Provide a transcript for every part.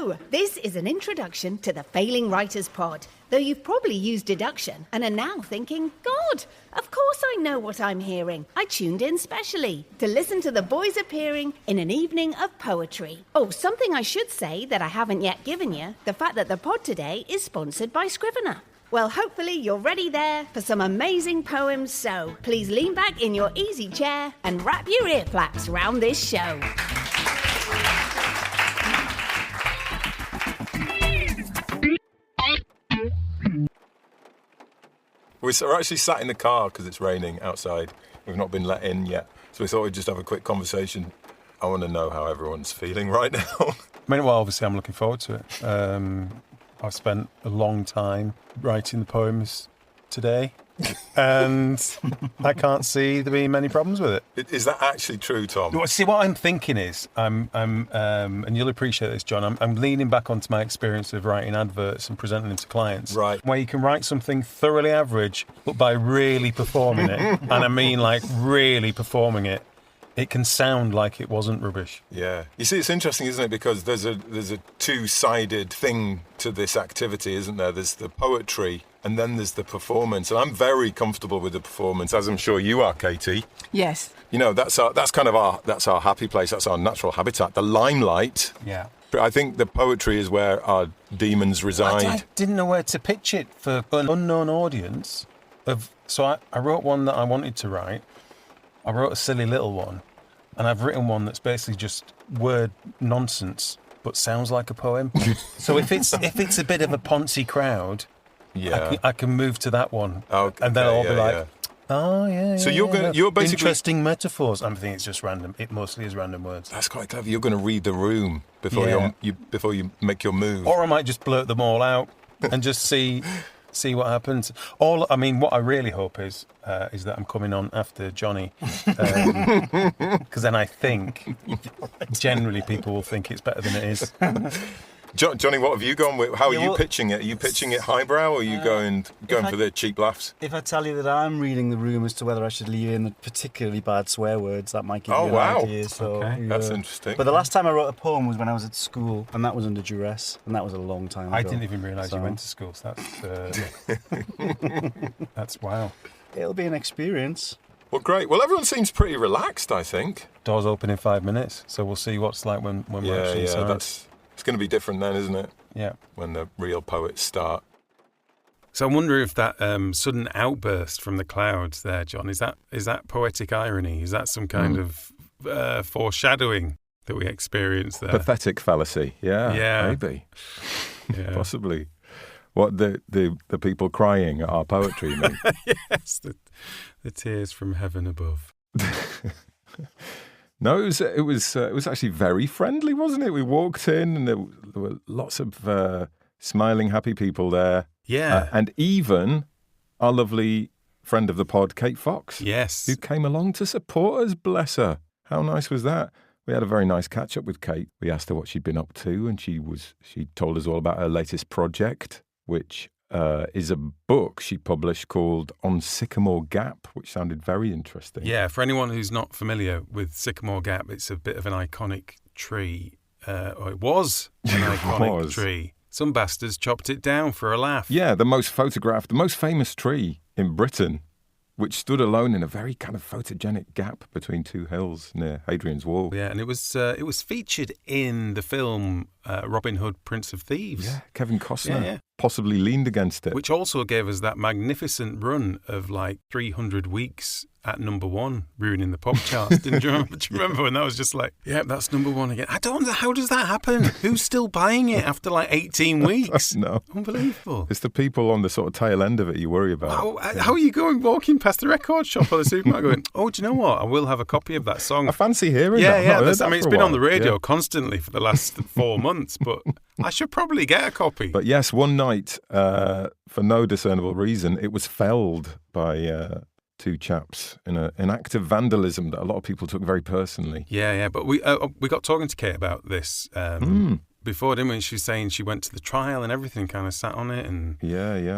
Hello! This is an introduction to the Failing Writers Pod. Though you've probably used deduction and are now thinking, God, of course I know what I'm hearing. I tuned in specially to listen to the boys appearing in an evening of poetry. Oh, something I should say that I haven't yet given you, the fact that the pod today is sponsored by Scrivener. Well, hopefully you're ready there for some amazing poems, so please lean back in your easy chair and wrap your ear flaps round this show. We're actually sat in the car because it's raining outside. We've not been let in yet. So we thought we'd just have a quick conversation. I want to know how everyone's feeling right now. I mean, well, obviously I'm looking forward to it. I've spent a long time writing the poems today, and I can't see there being many problems with it. Is that actually true, Tom? Well, see, what I'm thinking is, and you'll appreciate this, John, I'm leaning back onto my experience of writing adverts and presenting them to clients. Right. Where you can write something thoroughly average, but by really performing it, and I mean like really performing it, it can sound like it wasn't rubbish. Yeah. You see, it's interesting, isn't it? Because there's a two-sided thing to this activity, isn't there? There's the poetry and then there's the performance. And I'm very comfortable with the performance, as I'm sure you are, Katie. Yes. You know, that's our happy place. That's our natural habitat. The limelight. Yeah. But I think the poetry is where our demons reside. I didn't know where to pitch it for an unknown audience. So I wrote one that I wanted to write. I wrote a silly little one, and I've written one that's basically just word nonsense, but sounds like a poem. So if it's a bit of a poncy crowd, yeah, I can move to that one, okay, and then I'll be like, oh yeah. So yeah, you're basically interesting metaphors. I'm thinking it's just random. It mostly is random words. That's quite clever. You're going to read the room before you make your move, or I might just blurt them all out and just see what happens. What I really hope is that I'm coming on after Johnny, because then I think generally people will think it's better than it is. Johnny, what have you gone with? How are you pitching it? Are you pitching it highbrow, or are you going for the cheap laughs? If I tell you that I'm reading the room as to whether I should leave in the particularly bad swear words, that might give you an idea. So, okay. That's interesting. But the last time I wrote a poem was when I was at school, and that was under duress, and that was a long time ago. I didn't even realise you went to school, so that's wow. It'll be an experience. Well, great. Well, everyone seems pretty relaxed, I think. Doors open in 5 minutes, so we'll see what's like when we're actually inside. It's going to be different then, isn't it? Yeah. When the real poets start. So I wonder if that sudden outburst from the clouds there, John, is that poetic irony? Is that some kind of foreshadowing that we experience there? Pathetic fallacy. Yeah. Maybe. Yeah. Possibly. What the people crying at our poetry, mate. Yes, the tears from heaven above. No, it was actually very friendly, wasn't it? We walked in and there were lots of smiling, happy people there. Yeah. And even our lovely friend of the pod, Kate Fox. Yes. Who came along to support us, bless her. How nice was that? We had a very nice catch-up with Kate. We asked her what she'd been up to, and she told us all about her latest project, which is a book she published called On Sycamore Gap, which sounded very interesting. Yeah, for anyone who's not familiar with Sycamore Gap, it's a bit of an iconic tree. Or it was an iconic tree. Some bastards chopped it down for a laugh. Yeah, the most famous tree in Britain, which stood alone in a very kind of photogenic gap between two hills near Hadrian's Wall. Yeah, and it was featured in the film Robin Hood, Prince of Thieves. Yeah, Kevin Costner possibly leaned against it. Which also gave us that magnificent run of like 300 weeks at number one, ruining the pop charts. Do you remember when that was just like, yeah, that's number one again? I don't know, how does that happen? Who's still buying it after like 18 weeks? No. Unbelievable. It's the people on the sort of tail end of it you worry about. How are you walking past the record shop or the supermarket going, oh, do you know what? I will have a copy of that song. I fancy hearing that. Yeah, it's been on the radio constantly for the last 4 months, but I should probably get a copy. But yes, one night, for no discernible reason, it was felled by two chaps in an act of vandalism that a lot of people took very personally. Yeah, but we got talking to Kate about this before, didn't we? She was saying she went to the trial and everything, kind of sat on it, and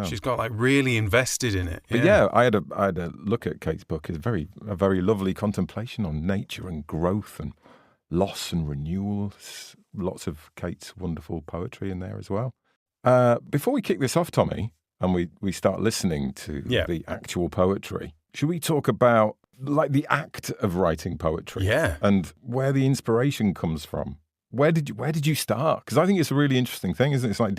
she's got like really invested in it. But I had a look at Kate's book. It's a very lovely contemplation on nature and growth and loss and renewal. Lots of Kate's wonderful poetry in there as well. Before we kick this off, Tommy, and we start listening to the actual poetry, should we talk about like the act of writing poetry? Yeah. And where the inspiration comes from? Where did you start? Because I think it's a really interesting thing, isn't it? It's like,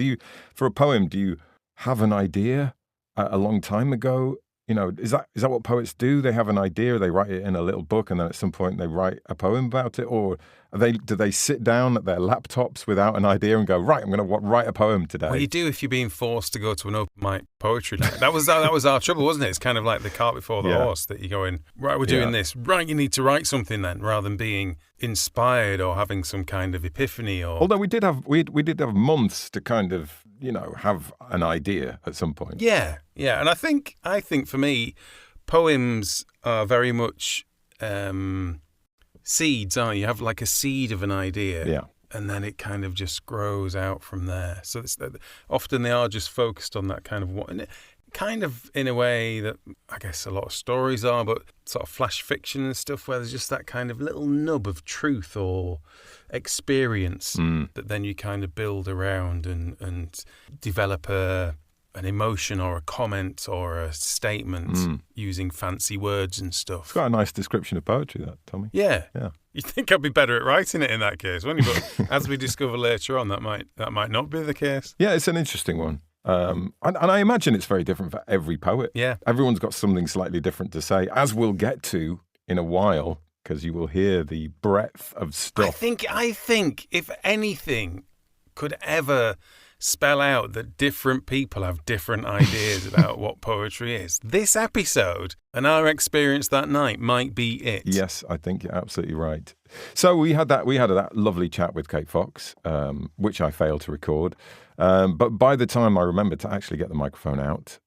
for a poem, do you have an idea a long time ago? You know, is that what poets do? They have an idea, they write it in a little book, and then at some point they write a poem about it? Or do they sit down at their laptops without an idea and go, right, I'm going to write a poem today? Well, you do if you're being forced to go to an open mic poetry night. That was our trouble, wasn't it? It's kind of like the cart before the horse, that you're going, right, we're doing this. Right, you need to write something then, rather than being inspired or having some kind of epiphany. Or although we did have months to kind of, you know, have an idea at some point. Yeah. And I think for me, poems are very much seeds, aren't you? You have like a seed of an idea, and then it kind of just grows out from there. So often they are just focused on that kind of what, kind of in a way that I guess a lot of stories are, but sort of flash fiction and stuff where there's just that kind of little nub of truth or experience that then you kind of build around and develop an emotion or a comment or a statement using fancy words and stuff. It's quite a nice description of poetry, that, Tommy. Yeah. You'd think I'd be better at writing it in that case, wouldn't you? But as we discover later on, that might not be the case. Yeah, it's an interesting one. And I imagine it's very different for every poet. Yeah. Everyone's got something slightly different to say, as we'll get to in a while, because you will hear the breadth of stuff. I think if anything could ever spell out that different people have different ideas about what poetry is, this episode and our experience that night might be it. Yes, I think you're absolutely right. So we had that lovely chat with Kate Fox, which I failed to record. But by the time I remembered to actually get the microphone out,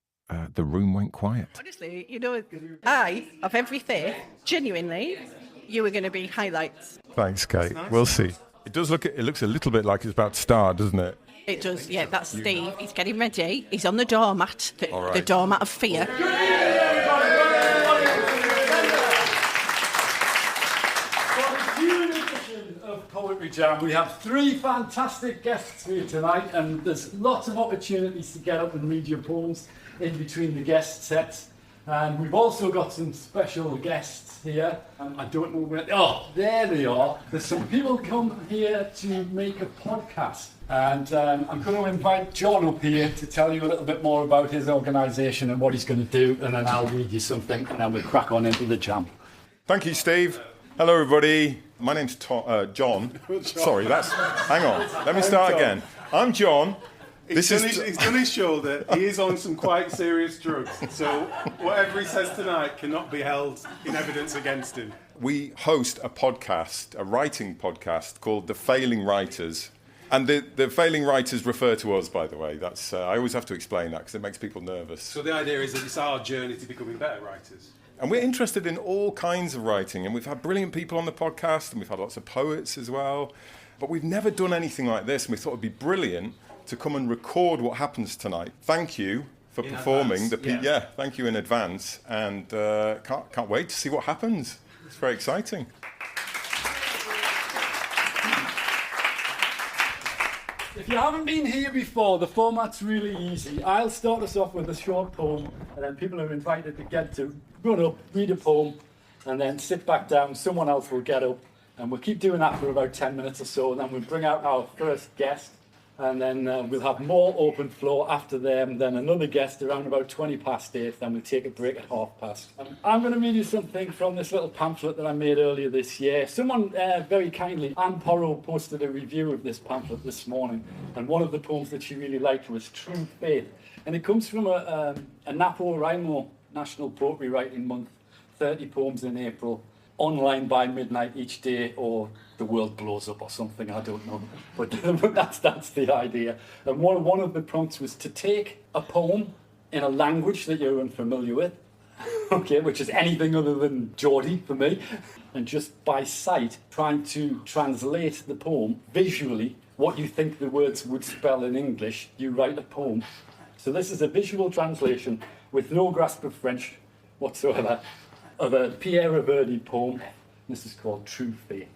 the room went quiet. Honestly, you know, of everything, genuinely, you were going to be highlights. Thanks, Kate. Nice. We'll see. It looks a little bit like it's about to start, doesn't it? It does, yeah. That's Steve. He's getting ready. He's on the doormat, the doormat of fear. For the June edition of Poetry Jam, we have 3 fantastic guests here tonight, and there's lots of opportunities to get up and read your poems in between the guest sets. And we've also got some special guests here. I don't know where... Oh, there they are. There's some people come here to make a podcast. And I'm going to invite John up here to tell you a little bit more about his organisation and what he's going to do. And then I'll read you something, and then we'll crack on into the jam. Thank you, Steve. Hello, everybody. My name's John. Sorry, hang on. Let me start again. I'm John. He's done his shoulder. He is on some quite serious drugs. So whatever he says tonight cannot be held in evidence against him. We host a podcast, a writing podcast called The Failing Writers. And the failing writers refer to us, by the way. That's I always have to explain that because it makes people nervous. So the idea is that it's our journey to becoming better writers. And we're interested in all kinds of writing. And we've had brilliant people on the podcast, and we've had lots of poets as well. But we've never done anything like this, and we thought it'd be brilliant to come and record what happens tonight. Thank you for performing. Thank you in advance. And can't wait to see what happens. It's very exciting. If you haven't been here before, the format's really easy. I'll start us off with a short poem, and then people are invited to get to run up, read a poem, and then sit back down. Someone else will get up, and we'll keep doing that for about 10 minutes or so, and then we'll bring out our first guest, and then we'll have more open floor after them, then another guest around about 8:20, then we'll take a break at 8:30. I'm going to read you something from this little pamphlet that I made earlier this year. Someone very kindly, Anne Porrow, posted a review of this pamphlet this morning, and one of the poems that she really liked was True Faith, and it comes from a NaPoWriMo, National Poetry Writing Month, 30 poems in April, online by midnight each day, or the world blows up or something, I don't know. But that's the idea. And one of the prompts was to take a poem in a language that you're unfamiliar with, okay, which is anything other than Geordie for me, and just by sight, trying to translate the poem visually, what you think the words would spell in English, you write a poem. So this is a visual translation with no grasp of French whatsoever, of a Pierre Reverdy poem. This is called True Faith.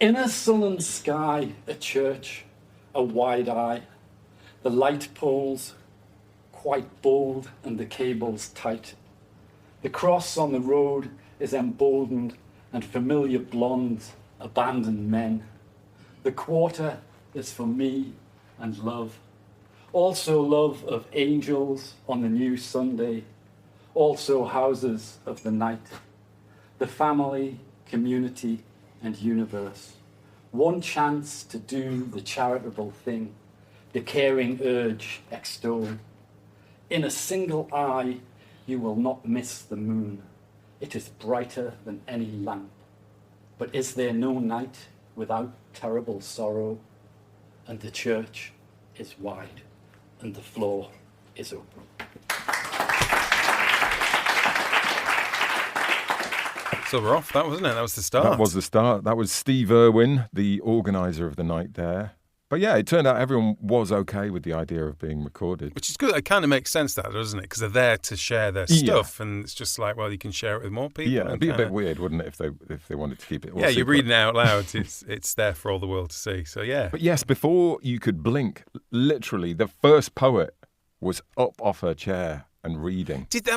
In a sullen sky, a church, a wide eye, the light poles quite bold and the cables tight. The cross on the road is emboldened and familiar blondes, abandoned men. The quarter is for me and love. Also love of angels on the new Sunday. Also houses of the night. The family, community and universe. One chance to do the charitable thing, the caring urge extol. In a single eye, you will not miss the moon. It is brighter than any lamp. But is there no night without terrible sorrow? And the church is wide, and the floor is open. So we're off. That wasn't it? That was the start. That was the start. That was Steve Urwin, the organiser of the night there. But yeah, it turned out everyone was okay with the idea of being recorded. Which is good. It kind of makes sense, that, doesn't it? Because they're there to share their stuff, and it's just like, well, you can share it with more people. Yeah, it'd be a bit weird, wouldn't it, if they wanted to keep it all secret. You're reading it out loud. It's there for all the world to see. So yeah. But yes, before you could blink, literally, the first poet was up off her chair and reading. Did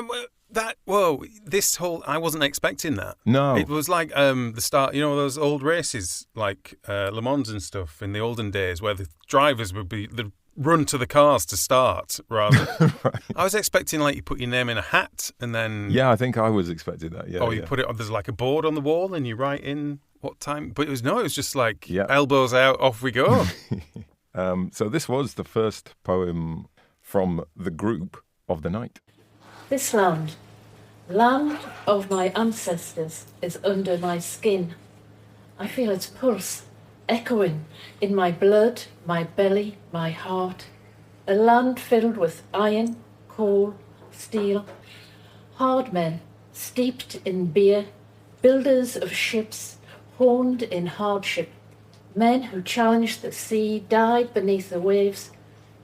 I wasn't expecting that. No. It was like the start, those old races, like Le Mans and stuff in the olden days, where the drivers they'd run to the cars to start, rather. Right. I was expecting, like, you put your name in a hat and then... Yeah, I think I was expecting that, yeah. Or you put it on, there's like a board on the wall and you write in what time. But it was just like, yeah. Elbows out, off we go. So this was the first poem from the group of the night. This land of my ancestors, is under my skin. I feel its pulse echoing in my blood, my belly, my heart. A land filled with iron, coal, steel. Hard men, steeped in beer, builders of ships, honed in hardship. Men who challenged the sea, died beneath the waves,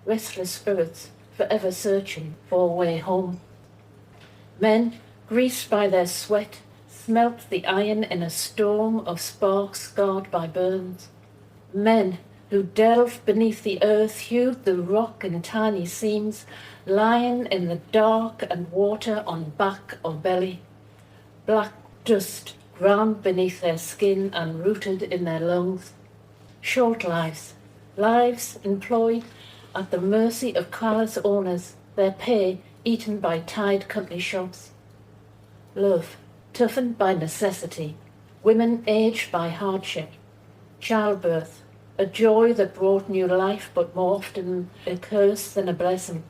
restless spirits forever searching for a way home. Men, greased by their sweat, smelt the iron in a storm of sparks scarred by burns. Men who delved beneath the earth, hewed the rock in tiny seams, lying in the dark and water on back or belly. Black dust ground beneath their skin and rooted in their lungs. Short lives employed at the mercy of callous owners, their pay eaten by tide company shops. Love, toughened by necessity, women aged by hardship. Childbirth, a joy that brought new life, but more often a curse than a blessing.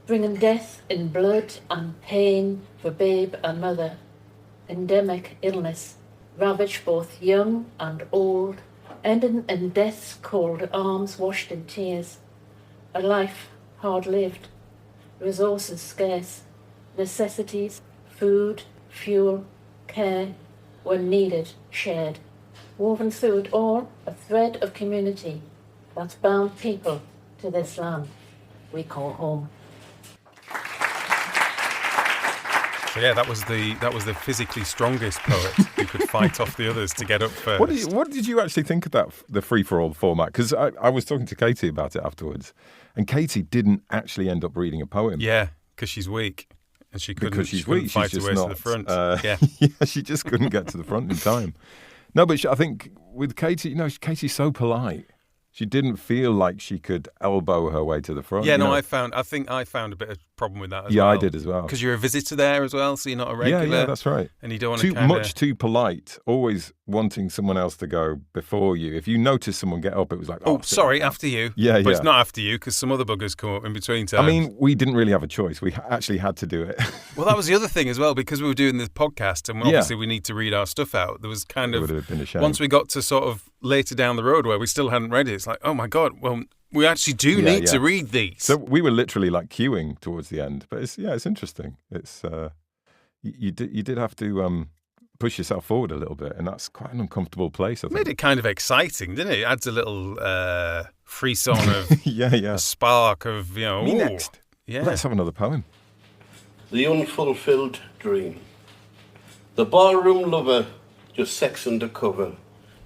Bringing death in blood and pain for babe and mother. Endemic illness, ravaged both young and old, ending in death's cold arms washed in tears. A life hard-lived, resources scarce, necessities, food, fuel, care, when needed, shared. Woven through it all, a thread of community that's bound people to this land we call home. So yeah, that was the physically strongest poet who could fight off the others to get up first. What did you actually think of that, the free-for-all format? Because I was talking to Katie about it afterwards, and Katie didn't actually end up reading a poem. Yeah, because she's weak. And she couldn't fight her way to the front. Yeah, she just couldn't get to the front in time. No, but I think with Katie, Katie's so polite. She didn't feel like she could elbow her way to the front. Yeah, no, I think I found a bit of problem with that as well. Yeah, I did as well. Because you're a visitor there as well, so you're not a regular. Yeah, that's right. And you don't want to much too polite, always wanting someone else to go before you. If you notice someone get up, it was like, sorry, after you. Yeah, But it's not after you, because some other buggers come up in between times. I mean, we didn't really have a choice. We actually had to do it. Well, that was the other thing as well, because we were doing this podcast, and obviously we need to read our stuff out. There was kind of, it would have been a shame. Once we got to sort of later down the road where we still hadn't read it, it's like, oh my God, well, we actually do need to read these. So we were literally like queuing towards the end. But it's interesting. It's you did have to push yourself forward a little bit, and that's quite an uncomfortable place, I think. Made it kind of exciting, didn't it? It adds a little frisson of a spark of, Me next. Yeah. Let's have another poem. The unfulfilled dream. The ballroom lover, just sex undercover,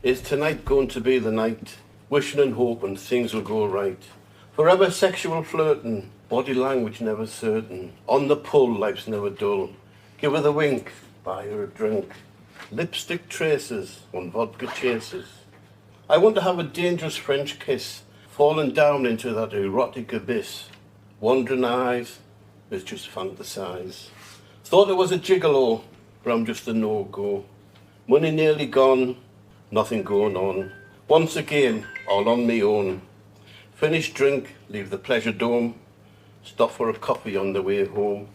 Is tonight going to be the night? Wishing and hoping things will go right. Forever sexual flirting, body language never certain. On the pull, life's never dull. Give her the wink, buy her a drink. Lipstick traces on vodka chases. I want to have a dangerous French kiss, falling down into that erotic abyss. Wandering eyes, let's just fantasize. Thought it was a gigolo, but I'm just a no-go. Money nearly gone, nothing going on. Once again, all on me own. Finish drink, leave the pleasure dome. Stop for a coffee on the way home.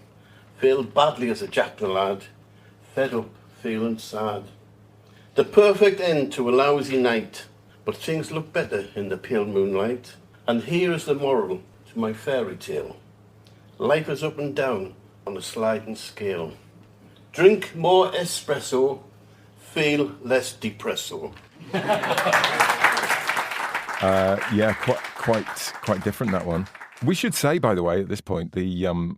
Failed badly as a jackal lad. Fed up, feeling sad. The perfect end to a lousy night. But things look better in the pale moonlight. And here is the moral to my fairy tale. Life is up and down on a sliding scale. Drink more espresso, feel less depresso. Yeah, quite different, that one. We should say, by the way, at this point, the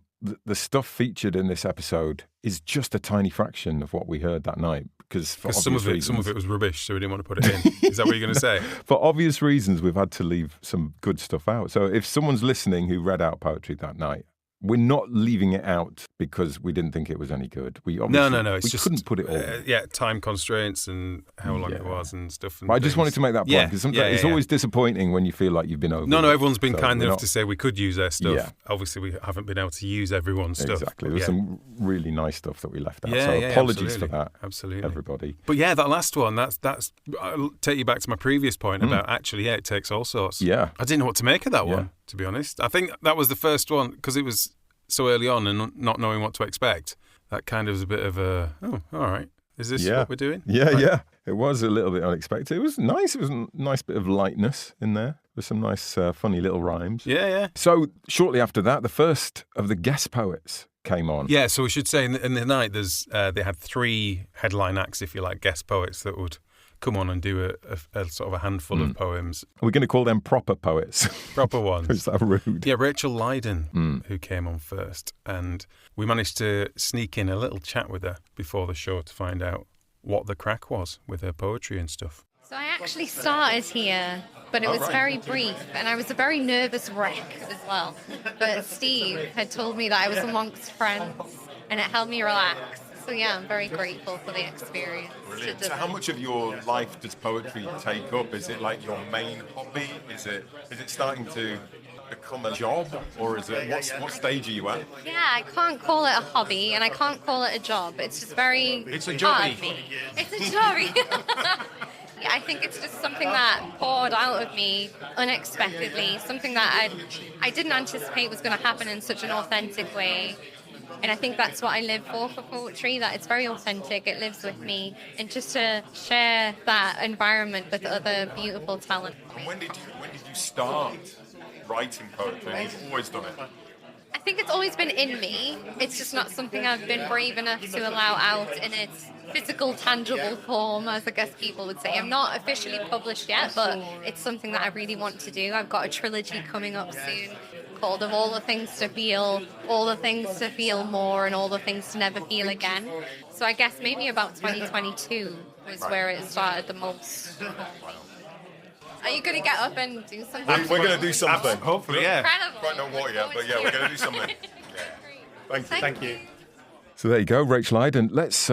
stuff featured in this episode is just a tiny fraction of what we heard that night. Because some of it was rubbish, so we didn't want to put it in. Is that what you're going to say? For obvious reasons, we've had to leave some good stuff out. So if someone's listening who read out poetry that night, we're not leaving it out because we didn't think it was any good. We obviously, no. It's we just couldn't put it all. Time constraints and how long it was and stuff. But I just wanted to make that point because sometimes it's always disappointing when you feel like you've been over. No, everyone's been kind enough to say we could use their stuff. Yeah. Obviously, we haven't been able to use everyone's stuff. Exactly. There's some really nice stuff that we left out. Yeah, so apologies absolutely. for that, absolutely, everybody. But yeah, that last one, that's. I'll take you back to my previous point about actually, it takes all sorts. Yeah, I didn't know what to make of that one, to be honest. I think that was the first one because it was so early on and not knowing what to expect. That kind of was a bit of a, all right, is this what we're doing? Yeah. It was a little bit unexpected. It was nice. It was a nice bit of lightness in there. With some nice, funny little rhymes. Yeah. So shortly after that, the first of the guest poets came on. Yeah, so we should say in the night, they had 3 headline acts, if you like, guest poets that would come on and do a sort of a handful of poems. We're going to call them proper poets. Proper ones. Is that rude? Yeah, Rachel Lydon, who came on first. And we managed to sneak in a little chat with her before the show to find out what the crack was with her poetry and stuff. So I actually started here, but it was very brief, and I was a very nervous wreck as well. But Steve had told me that I was amongst friends, and it helped me relax. So yeah, I'm very grateful for the experience. Brilliant. So how much of your life does poetry take up? Is it like your main hobby? Is it starting to become a job, or is it what stage are you at? Yeah, I can't call it a hobby, and I can't call it a job. It's just very It's a part jobby. of me. It's a jobby. Yeah, I think it's just something that poured out of me unexpectedly, something that I didn't anticipate was going to happen in such an authentic way. And I think that's what I live for poetry, that it's very authentic, it lives with me, and just to share that environment with other beautiful talent. And when did you start writing poetry? Have you always done it? I think it's always been in me. It's just not something I've been brave enough to allow out in its physical, tangible form, as I guess people would say. I'm not officially published yet, but it's something that I really want to do. I've got a trilogy coming up soon called Of All the Things to Feel, All the Things to Feel More, and All the Things to Never Feel Again. So I guess maybe about 2022 was where it started the most. Are you going to get up and do something? We're going to do something. Hopefully, yeah. Incredible. Quite know what yet, but yeah, we're going to do something. Thank you. So there you go, Rach Lydon. Let's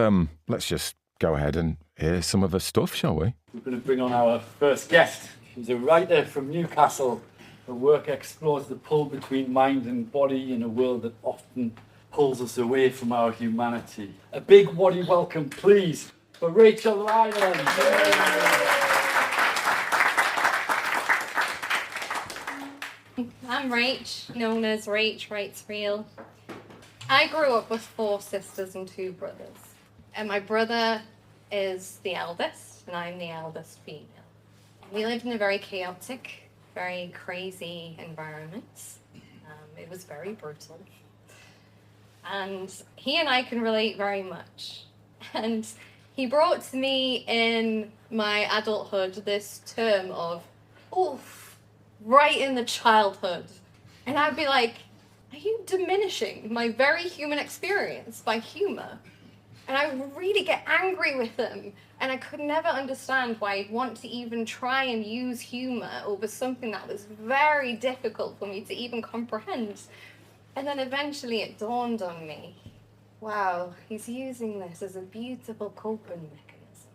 just go ahead and hear some of her stuff, shall we? We're going to bring on our first guest. She's a writer from Newcastle. Her work explores the pull between mind and body in a world that often pulls us away from our humanity. A big waddy welcome, please, for Rachel Lydon. I'm Rach, known as Rach Writes Real. I grew up with 4 sisters and 2 brothers. And my brother is the eldest, and I'm the eldest female. We lived in a very chaotic, very crazy environment. It was very brutal. And he and I can relate very much. And he brought to me in my adulthood this term of, oof, right in the childhood. And I'd be like, are you diminishing my very human experience by humour? And I would really get angry with him And I could never understand why I'd want to even try and use humour over something that was very difficult for me to even comprehend. And then eventually it dawned on me, wow, he's using this as a beautiful coping mechanism.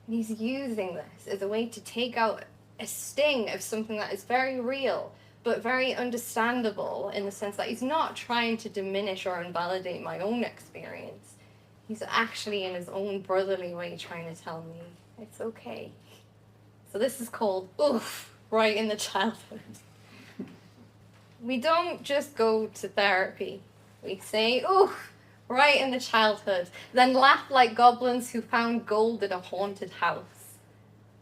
And he's using this as a way to take out a sting of something that is very real, but very understandable in the sense that he's not trying to diminish or invalidate my own experience. He's actually, in his own brotherly way, trying to tell me it's okay. So this is called oof, right in the childhood. We don't just go to therapy. We say oof, right in the childhood, then laugh like goblins who found gold in a haunted house.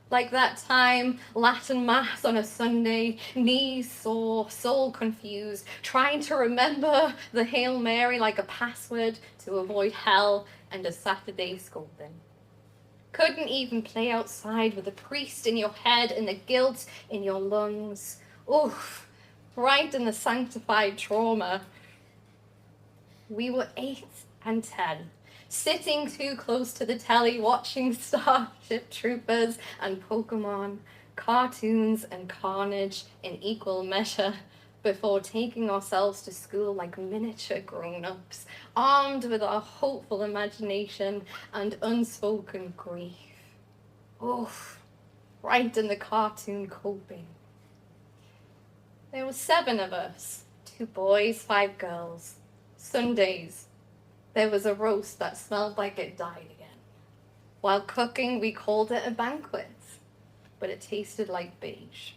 Like that time, Latin Mass on a Sunday, knees sore, soul confused, trying to remember the Hail Mary like a password to avoid hell and a Saturday scolding. Couldn't even play outside with a priest in your head and the guilt in your lungs. Oof, right in the sanctified trauma. We were 8 and 10. Sitting too close to the telly, watching Starship Troopers and Pokemon, cartoons and carnage in equal measure, before taking ourselves to school like miniature grown-ups, armed with our hopeful imagination and unspoken grief. Oof, right in the cartoon coping. There were 7 of us, 2 boys, 5 girls. Sundays, there was a roast that smelled like it died again. While cooking, we called it a banquet, but it tasted like beige.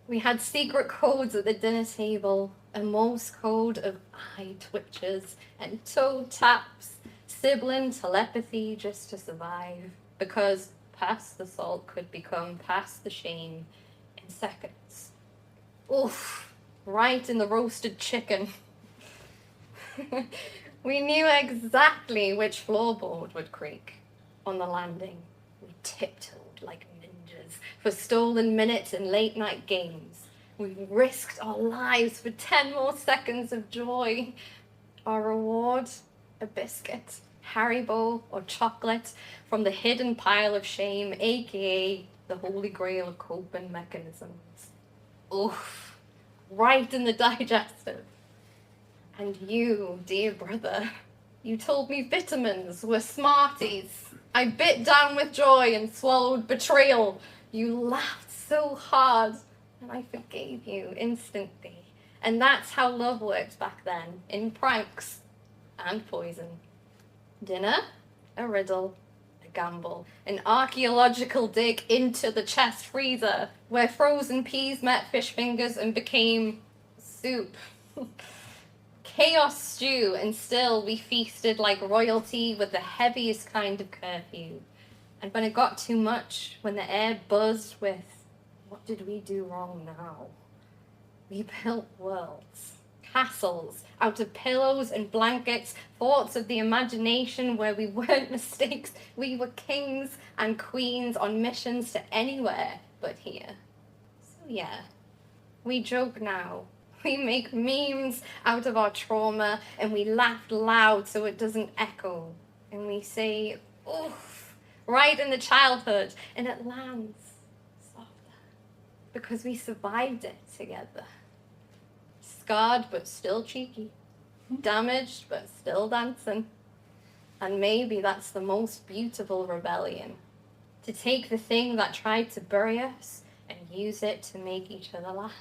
We had secret codes at the dinner table, a Morse code of eye twitches and toe taps, sibling telepathy just to survive, because past the salt could become past the shame in seconds. Oof, right in the roasted chicken. We knew exactly which floorboard would creak on the landing. We tiptoed like ninjas for stolen minutes in late-night games. We risked our lives for 10 more seconds of joy. Our reward? A biscuit, Haribo, or chocolate from the hidden pile of shame, aka the holy grail of coping mechanisms. Oof, right in the digestive. And you, dear brother, you told me vitamins were Smarties. I bit down with joy and swallowed betrayal. You laughed so hard, and I forgave you instantly. And that's how love worked back then, in pranks and poison. Dinner, a riddle, a gamble, an archaeological dig into the chest freezer, where frozen peas met fish fingers and became soup. Chaos stew, and still we feasted like royalty with the heaviest kind of curfew. And when it got too much, when the air buzzed with, what did we do wrong now? We built worlds, castles, out of pillows and blankets, thoughts of the imagination where we weren't mistakes, we were kings and queens on missions to anywhere but here. So yeah, we joke now. We make memes out of our trauma, and we laugh loud so it doesn't echo. And we say, oof, right in the childhood, and it lands softer. Because we survived it together. Scarred but still cheeky. Damaged but still dancing. And maybe that's the most beautiful rebellion. To take the thing that tried to bury us and use it to make each other laugh.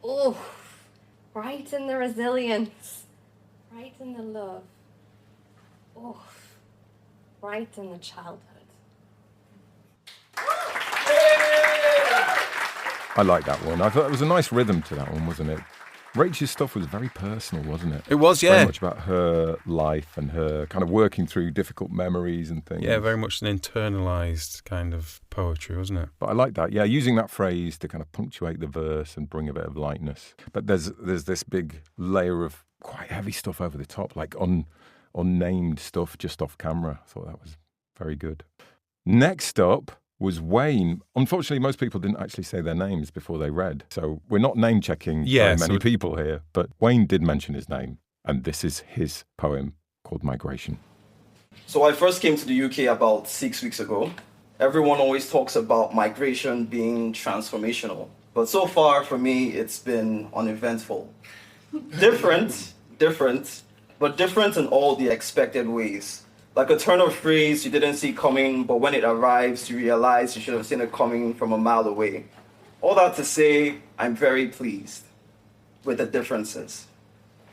Oof, right in the resilience, right in the love, oof, right in the childhood. I like that one. I thought it was a nice rhythm to that one, wasn't it? Rach's stuff was very personal, wasn't it? It was, yeah. Very much about her life and her kind of working through difficult memories and things. Yeah, very much an internalised kind of poetry, wasn't it? But I like that, yeah, using that phrase to kind of punctuate the verse and bring a bit of lightness. But there's this big layer of quite heavy stuff over the top, like unnamed stuff just off camera. I thought that was very good. Next up was Wayne. Unfortunately, most people didn't actually say their names before they read. So we're not name-checking very many people here. But Wayne did mention his name. And this is his poem called Migration. So I first came to the UK about 6 weeks ago. Everyone always talks about migration being transformational, but so far for me, it's been uneventful. Different, but different in all the expected ways. Like a turn of phrase you didn't see coming, but when it arrives, you realize you should have seen it coming from a mile away. All that to say, I'm very pleased with the differences.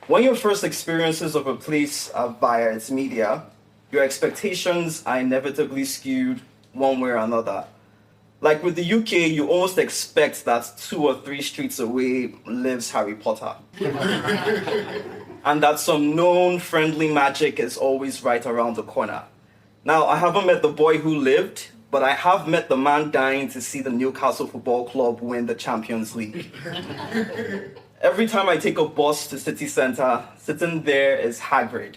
When your first experiences of a place are via its media, your expectations are inevitably skewed one way or another. Like with the UK, you almost expect that 2 or 3 streets away lives Harry Potter. And that some known friendly magic is always right around the corner. Now, I haven't met the boy who lived, but I have met the man dying to see the Newcastle Football Club win the Champions League. Every time I take a bus to city centre, sitting there is Hagrid.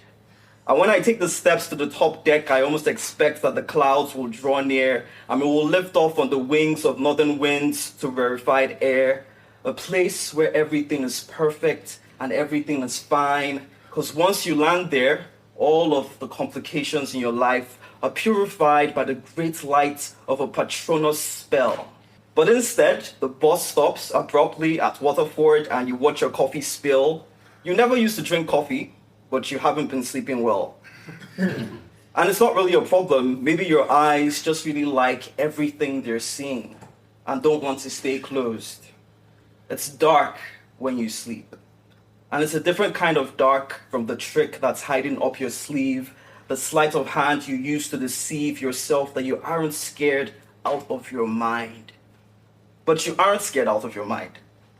And when I take the steps to the top deck, I almost expect that the clouds will draw near and we will lift off on the wings of northern winds to rarefied air, a place where everything is perfect and everything is fine, because once you land there, all of the complications in your life are purified by the great light of a Patronus spell. But instead, the bus stops abruptly at Waterford and you watch your coffee spill. You never used to drink coffee, but you haven't been sleeping well. And it's not really a problem. Maybe your eyes just really like everything they're seeing and don't want to stay closed. It's dark when you sleep. And it's a different kind of dark from the trick that's hiding up your sleeve, the sleight of hand you use to deceive yourself that you aren't scared out of your mind. But you aren't scared out of your mind.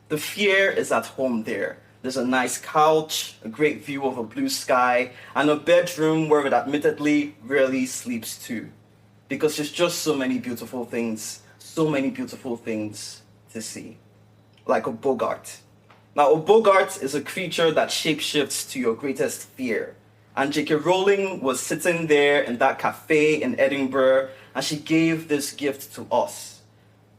The fear is at home there. There's a nice couch, a great view of a blue sky, and a bedroom where it admittedly rarely sleeps too. Because there's just so many beautiful things to see. Like a Bogart. Now, a Bogart is a creature that shapeshifts to your greatest fear. And J.K. Rowling was sitting there in that cafe in Edinburgh, and she gave this gift to us.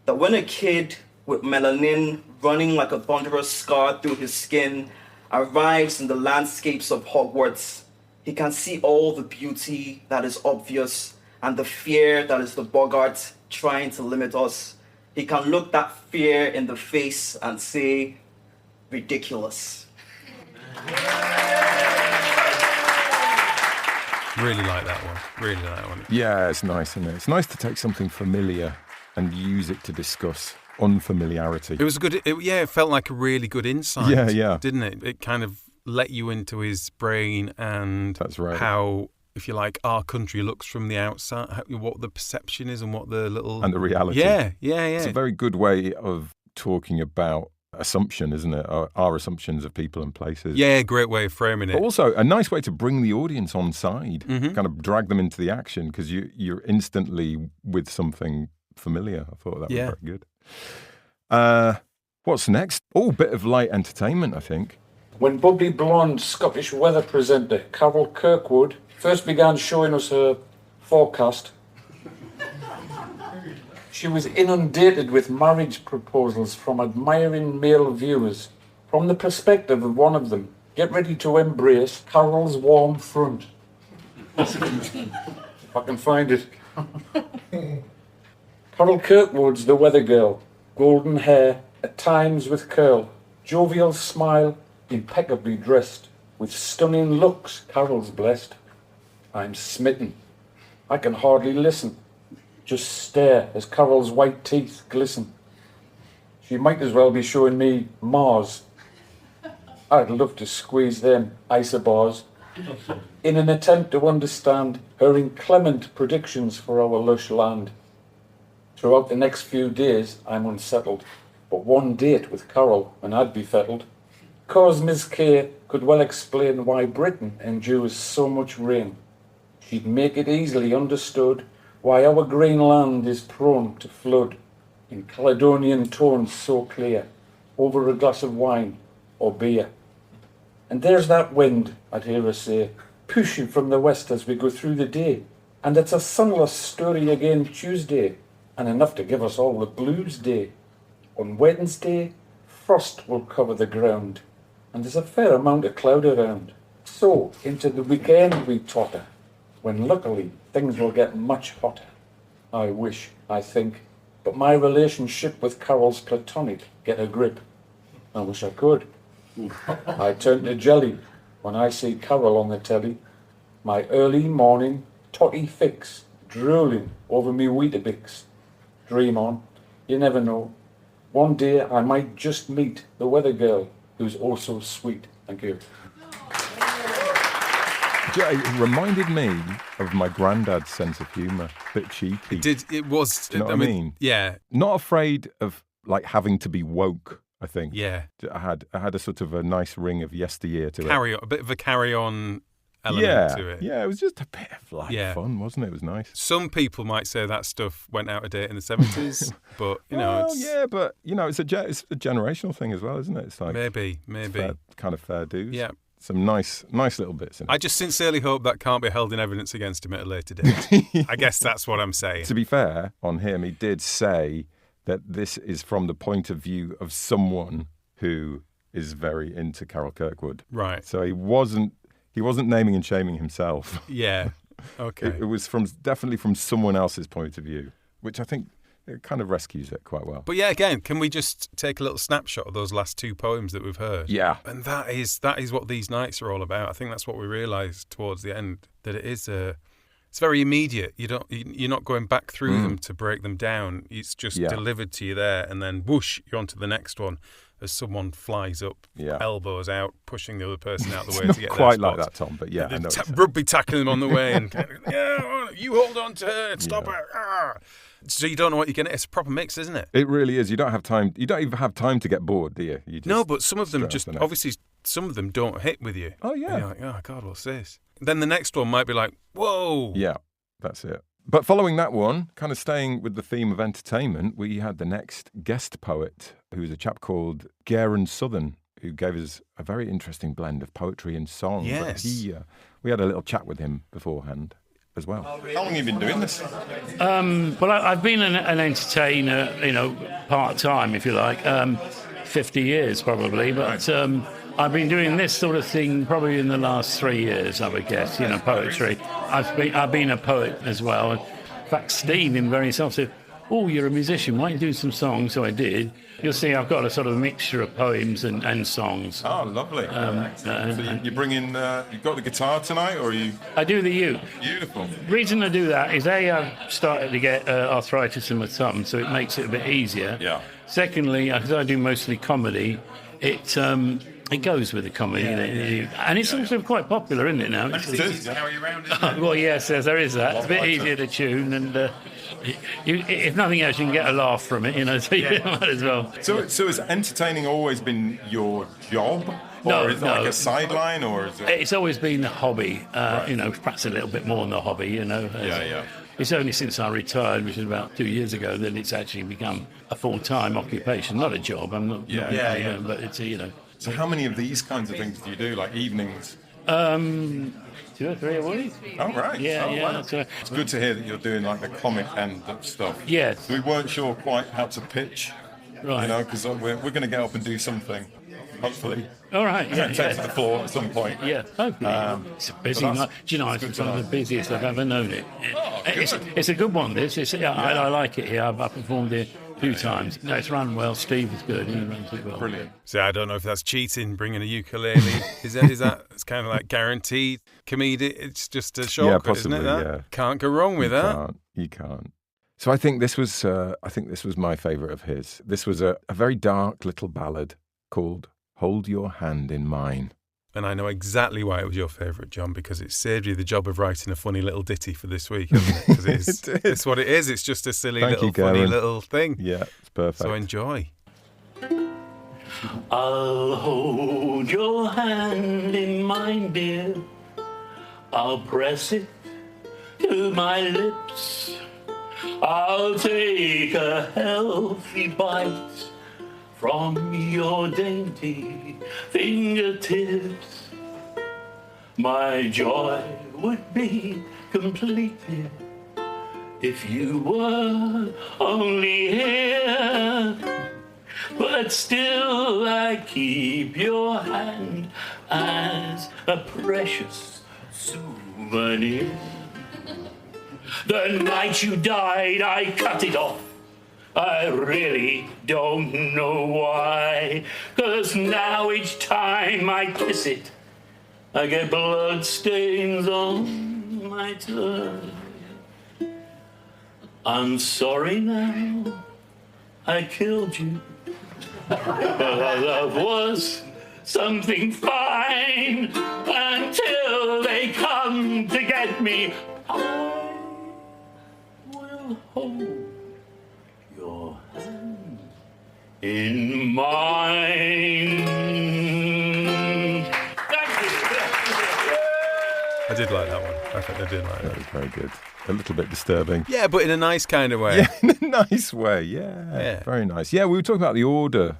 That when a kid with melanin running like a thunderous scar through his skin arrives in the landscapes of Hogwarts, he can see all the beauty that is obvious and the fear that is the Bogart trying to limit us. He can look that fear in the face and say, ridiculous. Really like that one. Yeah, it's nice, isn't it? It's nice to take something familiar and use it to discuss unfamiliarity. It was good. It felt like a really good insight. Yeah. Didn't it? It kind of let you into his brain and that's right. How, if you like, our country looks from the outside, what the perception is and what the little... And the reality. Yeah. It's a very good way of talking about assumption, isn't it? Our assumptions of people and places. Yeah, great way of framing it. But also a nice way to bring the audience on side, kind of drag them into the action because you're instantly with something familiar. I thought that was very good. What's next? Oh, bit of light entertainment, I think. When bubbly blonde Scottish weather presenter Carol Kirkwood first began showing us her forecast, she was inundated with marriage proposals from admiring male viewers. From the perspective of one of them, get ready to embrace Carol's warm front. If I can find it. Carol Kirkwood's the weather girl. Golden hair, at times with curl. Jovial smile, impeccably dressed. With stunning looks, Carol's blessed. I'm smitten. I can hardly listen. Just stare as Carol's white teeth glisten. She might as well be showing me Mars. I'd love to squeeze them isobars in an attempt to understand her inclement predictions for our lush land. Throughout the next few days, I'm unsettled, but one date with Carol and I'd be fettled. 'Cause Miss K could well explain why Britain endures so much rain. She'd make it easily understood why our green land is prone to flood in Caledonian tones so clear, over a glass of wine or beer. And there's that wind, I'd hear her say, pushing from the west as we go through the day. And it's a sunless story again Tuesday, and enough to give us all the blues day. On Wednesday, frost will cover the ground, and there's a fair amount of cloud around. So, into the weekend we totter, when luckily things will get much hotter. I wish, I think, but my relationship with Carol's platonic. Get a grip. I wish I could. I turn to jelly when I see Carol on the telly. My early morning totty fix, drooling over me Weetabix. Dream on, you never know. One day I might just meet the weather girl who's also sweet. Thank you. It reminded me of my granddad's sense of humour. Bit cheeky. It was. Do you know what I mean? Yeah. Not afraid of like having to be woke, I think. Yeah. I had a sort of a nice ring of yesteryear to it. A bit of a carry-on element to it. Yeah, it was just a bit of fun, wasn't it? It was nice. Some people might say that stuff went out of date in the 70s, but but it's a generational thing as well, isn't it? It's like maybe kind of fair dues. Yeah. Some nice little bits in it. I just sincerely hope that can't be held in evidence against him at a later date. I guess that's what I'm saying. To be fair on him, he did say that this is from the point of view of someone who is very into Carol Kirkwood. Right. So he wasn't naming and shaming himself. Yeah. Okay. It was definitely from someone else's point of view, which I think it kind of rescues it quite well. But yeah, again, can we just take a little snapshot of those last two poems that we've heard? Yeah. And that is what these nights are all about. I think that's what we realised towards the end, that it is it's very immediate. You're not going back through them to break them down. It's just delivered to you there, and then whoosh, you're on to the next one as someone flies up, elbows out, pushing the other person out the way to get Not quite their like that, Tom, but yeah, I know. Rugby tackling them on the way and you hold on to her, stop her. Ah. So you don't know what you're getting. It's a proper mix, isn't it? It really is. You don't have time. You don't even have time to get bored, do you? No, but some of them obviously some of them don't hit with you. Oh yeah. And you're like, oh God, what's this? Then the next one might be like, whoa. Yeah, that's it. But following that one, kind of staying with the theme of entertainment, we had the next guest poet, who's a chap called Garen Southern, who gave us a very interesting blend of poetry and song. Yes. But we had a little chat with him beforehand as well. How long have you been doing this? Well, I've been an entertainer, part-time, if you like, 50 years probably, but I've been doing this sort of thing probably in the last 3 years, I would guess, poetry. I've been a poet as well. In fact, Steve in very self said, "Oh, you're a musician, why don't you do some songs?" So I did. You'll see I've got a sort of mixture of poems and songs. Oh, lovely. So you bring in, you've got the guitar tonight, or are you? I do the uke. Beautiful. The reason I do that is I've started to get arthritis in my thumb, so it makes it a bit easier. Yeah. Secondly, because I do mostly comedy, it goes with the comedy, and it's also quite popular, isn't it now? It is. Carry around. Well, yes, there is that. It's a bit easier to tune, and if nothing else, you can get a laugh from it, so you might as well. So has entertaining always been your job? No, or is it like a sideline, or is it? It's always been a hobby, perhaps a little bit more than a hobby, Yeah. It's only since I retired, which is about 2 years ago, that it's actually become a full-time occupation, not a job. I'm not. But it's So how many of these kinds of things do you do, like evenings? 2 or 3 a week. Oh, right. Yeah. Wow. It's good to hear that you're doing like the comic end of stuff. Yes. We weren't sure quite how to pitch, right? Because we're going to get up and do something, hopefully. All right. Yeah. Take to the floor at some point. Yeah. Hopefully. It's a busy night. Do you know, it's one of the busiest I've ever known it. It's a good one. I like it here. I've performed here 2 times. No, it's run well. Steve is good. He runs it well. Brilliant. So I don't know if that's cheating, bringing a ukulele. Is that? It's kind of like guaranteed comedic. It's just a shortcut, possibly, isn't it? That? Can't go wrong with that. You can't. So I think this was my favourite of his. This was a very dark little ballad called "Hold Your Hand in Mine." And I know exactly why it was your favourite, John, because it saved you the job of writing a funny little ditty for this week, hasn't it? It's what it is. It's just a silly funny little thing. Yeah, it's perfect. So enjoy. I'll hold your hand in mine, dear. I'll press it to my lips. I'll take a healthy bite from your dainty fingertips. My joy would be complete if you were only here. But still I keep your hand as a precious souvenir. The night you died, I cut it off. I really don't know why, 'cause now each time I kiss it, I get blood stains on my tongue. I'm sorry now, I killed you, but our love was something fine until they come to get me. I will hold your hand in mine. I did like that one. I think I did like that. That was very good. A little bit disturbing. Yeah, but in a nice kind of way. Yeah, in a nice way. Yeah. Very nice. Yeah, we were talking about the order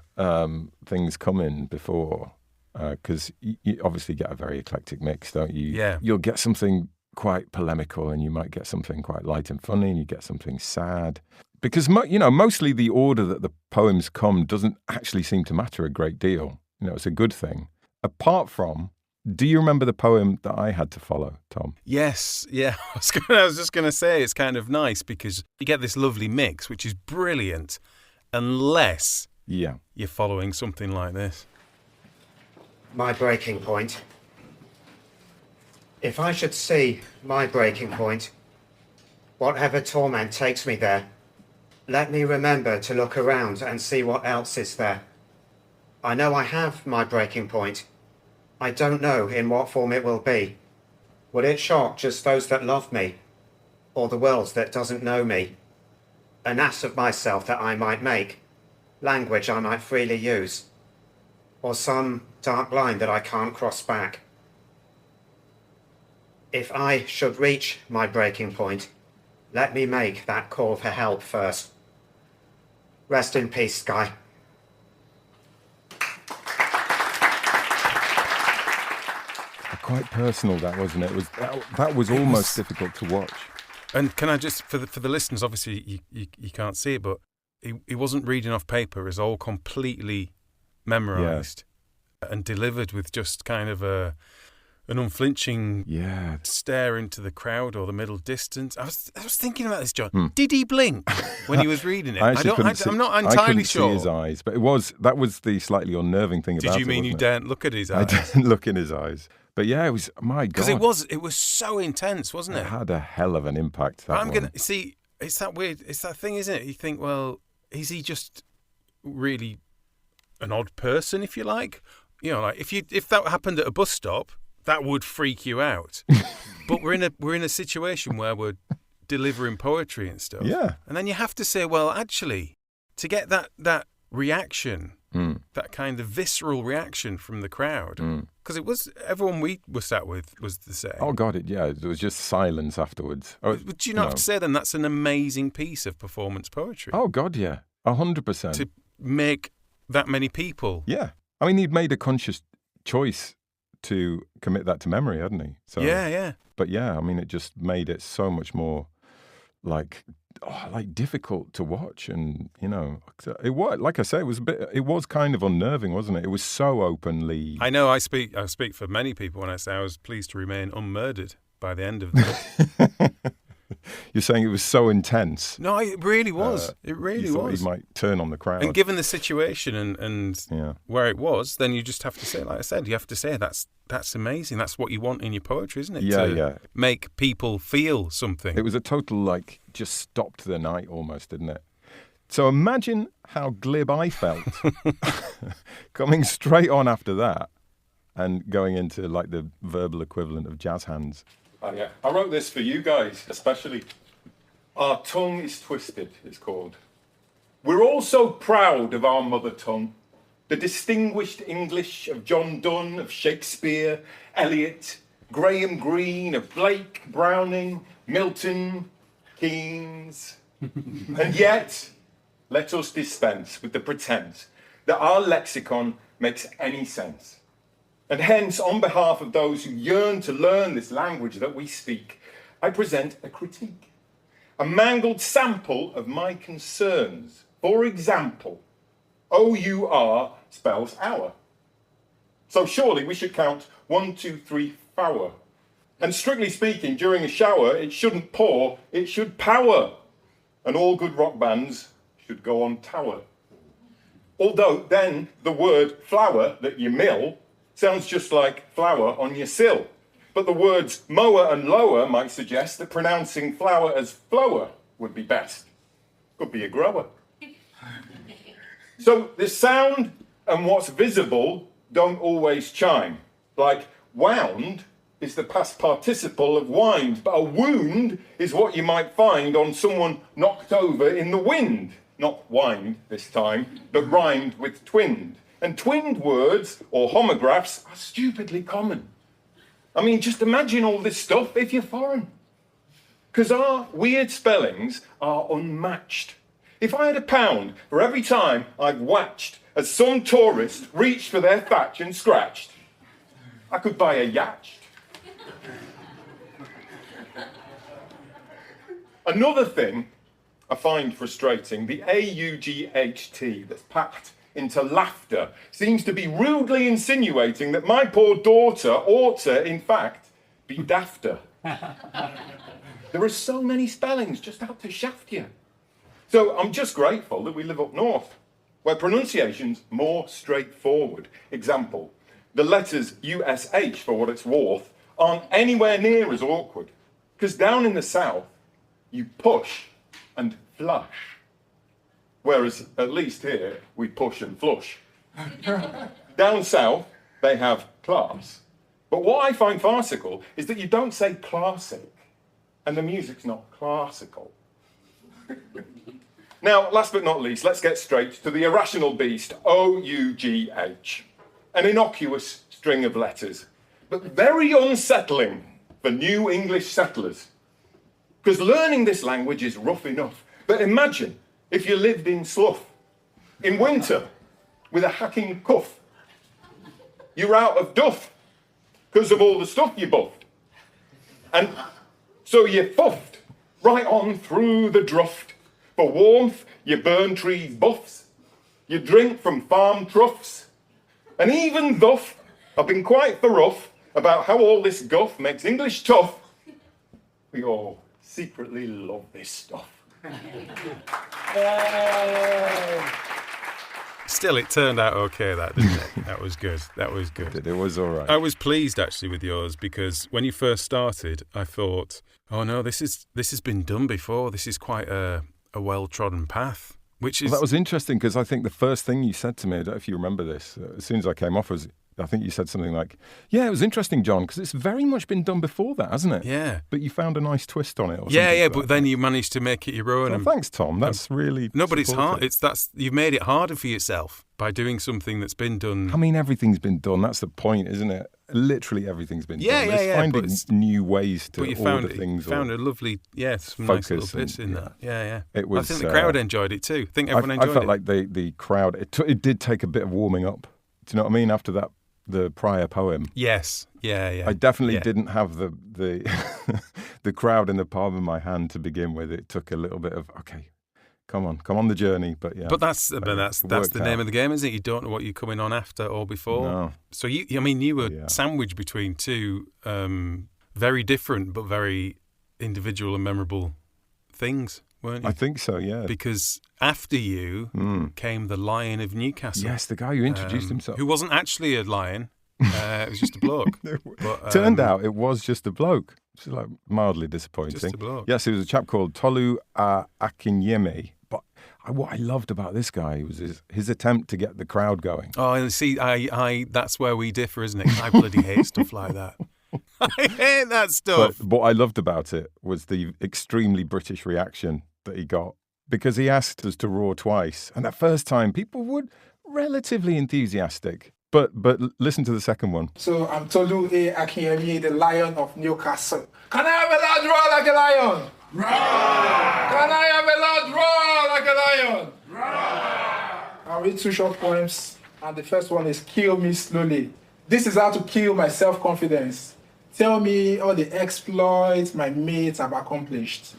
things come in before, because you obviously get a very eclectic mix, don't you? Yeah. You'll get something quite polemical, and you might get something quite light and funny, and you get something sad. Because, mostly the order that the poems come doesn't actually seem to matter a great deal. It's a good thing. Apart from, do you remember the poem that I had to follow, Tom? Yes, yeah. I was just going to say it's kind of nice because you get this lovely mix, which is brilliant, unless you're following something like this. My breaking point. If I should see my breaking point, whatever torment takes me there, let me remember to look around and see what else is there. I know I have my breaking point. I don't know in what form it will be. Will it shock just those that love me, or the world that doesn't know me? An ass of myself that I might make, language I might freely use, or some dark line that I can't cross back. If I should reach my breaking point, let me make that call for help first. Rest in peace, Sky. Quite personal, that wasn't it? That was almost difficult to watch. And can I just, for the listeners, obviously you can't see it, but he wasn't reading off paper. It was all completely memorised and delivered with just kind of an unflinching stare into the crowd or the middle distance. I was thinking about this, John. Did he blink when he was reading it? I'm not entirely I couldn't sure. see his eyes, but that was the slightly unnerving thing about it. Did you mean you daren't look at his eyes? I didn't look in his eyes. But yeah, it was, my God. Because it was so intense, wasn't it? It had a hell of an impact, that I'm one. going to, see, it's that weird, it's that thing, isn't it? You think, well, is he just really an odd person, if you like? Like if that happened at a bus stop, that would freak you out. But we're in a situation where we're delivering poetry and stuff. Yeah. And then you have to say, well, actually, to get that reaction, that kind of visceral reaction from the crowd, because it was everyone we were sat with was the same. Oh God, it was just silence afterwards. Would you not have to say then that's an amazing piece of performance poetry? Oh God, yeah, 100%. To make that many people. Yeah, I mean, he'd made a conscious choice to commit that to memory, hadn't he? So, yeah. But yeah, I mean, it just made it so much more like difficult to watch, and it was, like I say, it was kind of unnerving, wasn't it? It was so openly. I know. I speak for many people when I say I was pleased to remain unmurdered by the end of it. You're saying it was so intense? No, it really was. It really was. He might turn on the crowd. And given the situation and where it was, then you just have to say, like I said, you have to say that's amazing. That's what you want in your poetry, isn't it? Yeah. Make people feel something. It was a total, just stopped the night almost, didn't it? So imagine how glib I felt coming straight on after that and going into the verbal equivalent of jazz hands. Oh, yeah. I wrote this for you guys, especially. Our tongue is twisted, it's called. We're all so proud of our mother tongue. The distinguished English of John Donne, of Shakespeare, Eliot, Graham Greene, of Blake, Browning, Milton, Keynes. And yet, let us dispense with the pretense that our lexicon makes any sense. And hence, on behalf of those who yearn to learn this language that we speak, I present a critique, a mangled sample of my concerns. For example, O-U-R spells hour. So surely we should count 1, 2, 3, four. And strictly speaking, during a shower, it shouldn't pour, it should power. And all good rock bands should go on tower. Although then the word flower that you mill sounds just like flower on your sill. But the words mower and lower might suggest that pronouncing flower as flower would be best. Could be a grower. So the sound and what's visible don't always chime. Like wound is the past participle of wind, but a wound is what you might find on someone knocked over in the wind. Not wind this time, but rhymed with twinned. And twinned words, or homographs, are stupidly common. I mean, just imagine all this stuff if you're foreign. Because our weird spellings are unmatched. If I had £1 for every time I've watched as some tourist reached for their thatch and scratched, I could buy a yacht. Another thing I find frustrating, the AUGHT that's packed into laughter seems to be rudely insinuating that my poor daughter ought to, in fact, be dafter. There are so many spellings just out to shaft you. So I'm just grateful that we live up north, where pronunciation's more straightforward. Example, the letters USH, for what it's worth, aren't anywhere near as awkward, because down in the south, you push and flush. Whereas, at least here, we push and flush. Down south, they have class. But what I find farcical is that you don't say classic, and the music's not classical. Now, last but not least, let's get straight to the irrational beast, OUGH. An innocuous string of letters, but very unsettling for new English settlers. Because learning this language is rough enough. But imagine if you lived in Slough, in winter, with a hacking cuff. You're out of duff because of all the stuff you buffed. And so you puffed right on through the druft. For warmth, you burn trees buffs. You drink from farm troughs. And even thus, I've been quite thorough about how all this guff makes English tough. We all secretly love this stuff. Still, it turned out okay, that, didn't it? That was good. That was good. It was all right. I was pleased, actually, with yours, because when you first started, I thought, oh, no, this has been done before. This is quite a well-trodden path, which is... Well, that was interesting, because I think the first thing you said to me, I don't know if you remember this, as soon as I came off, was... I think you said something like, yeah, it was interesting, John, because it's very much been done before that, hasn't it? Yeah. But you found a nice twist on it. Or yeah, something but then you managed to make it your own. Oh, thanks, Tom. That's really No, but supportive. it's hard. You've made it harder for yourself by doing something that's been done. I mean, everything's been done. That's the point, isn't it? Literally everything's been done. Yeah. Finding new ways to order things. You found a lovely, some nice little bits in that. Yeah. It was, I think the crowd enjoyed it too. I think everyone enjoyed it. I felt like the crowd, it did take a bit of warming up. Do you know what I mean? After that, the prior poem. Yes, yeah. I definitely didn't have the the crowd in the palm of my hand to begin with. It took a little bit of come on the journey. But yeah, but that's the name of the game, isn't it? You don't know what you're coming on after or before. No. So you were sandwiched between two very different but very individual and memorable things, weren't you? I think so, yeah. Because after you came the Lion of Newcastle. Yes, the guy who introduced himself. Who wasn't actually a lion. It was just a bloke. But, turned out it was just a bloke. Which is like mildly disappointing. Just a bloke. Yes, it was a chap called Tolu Akinyemi. But what I loved about this guy was his attempt to get the crowd going. Oh, and see, I that's where we differ, isn't it? I bloody hate stuff like that. I hate that stuff. But what I loved about it was the extremely British reaction that he got, because he asked us to roar twice, and that first time people were relatively enthusiastic. But listen to the second one. So I'm Tolu Akinyemi, the Lion of Newcastle. Can I have a loud roar like a lion? Roar! Can I have a loud roar like a lion? Roar! I'll read 2 short poems, and the first one is Kill Me Slowly. This is how to kill my self-confidence. Tell me all the exploits my mates have accomplished.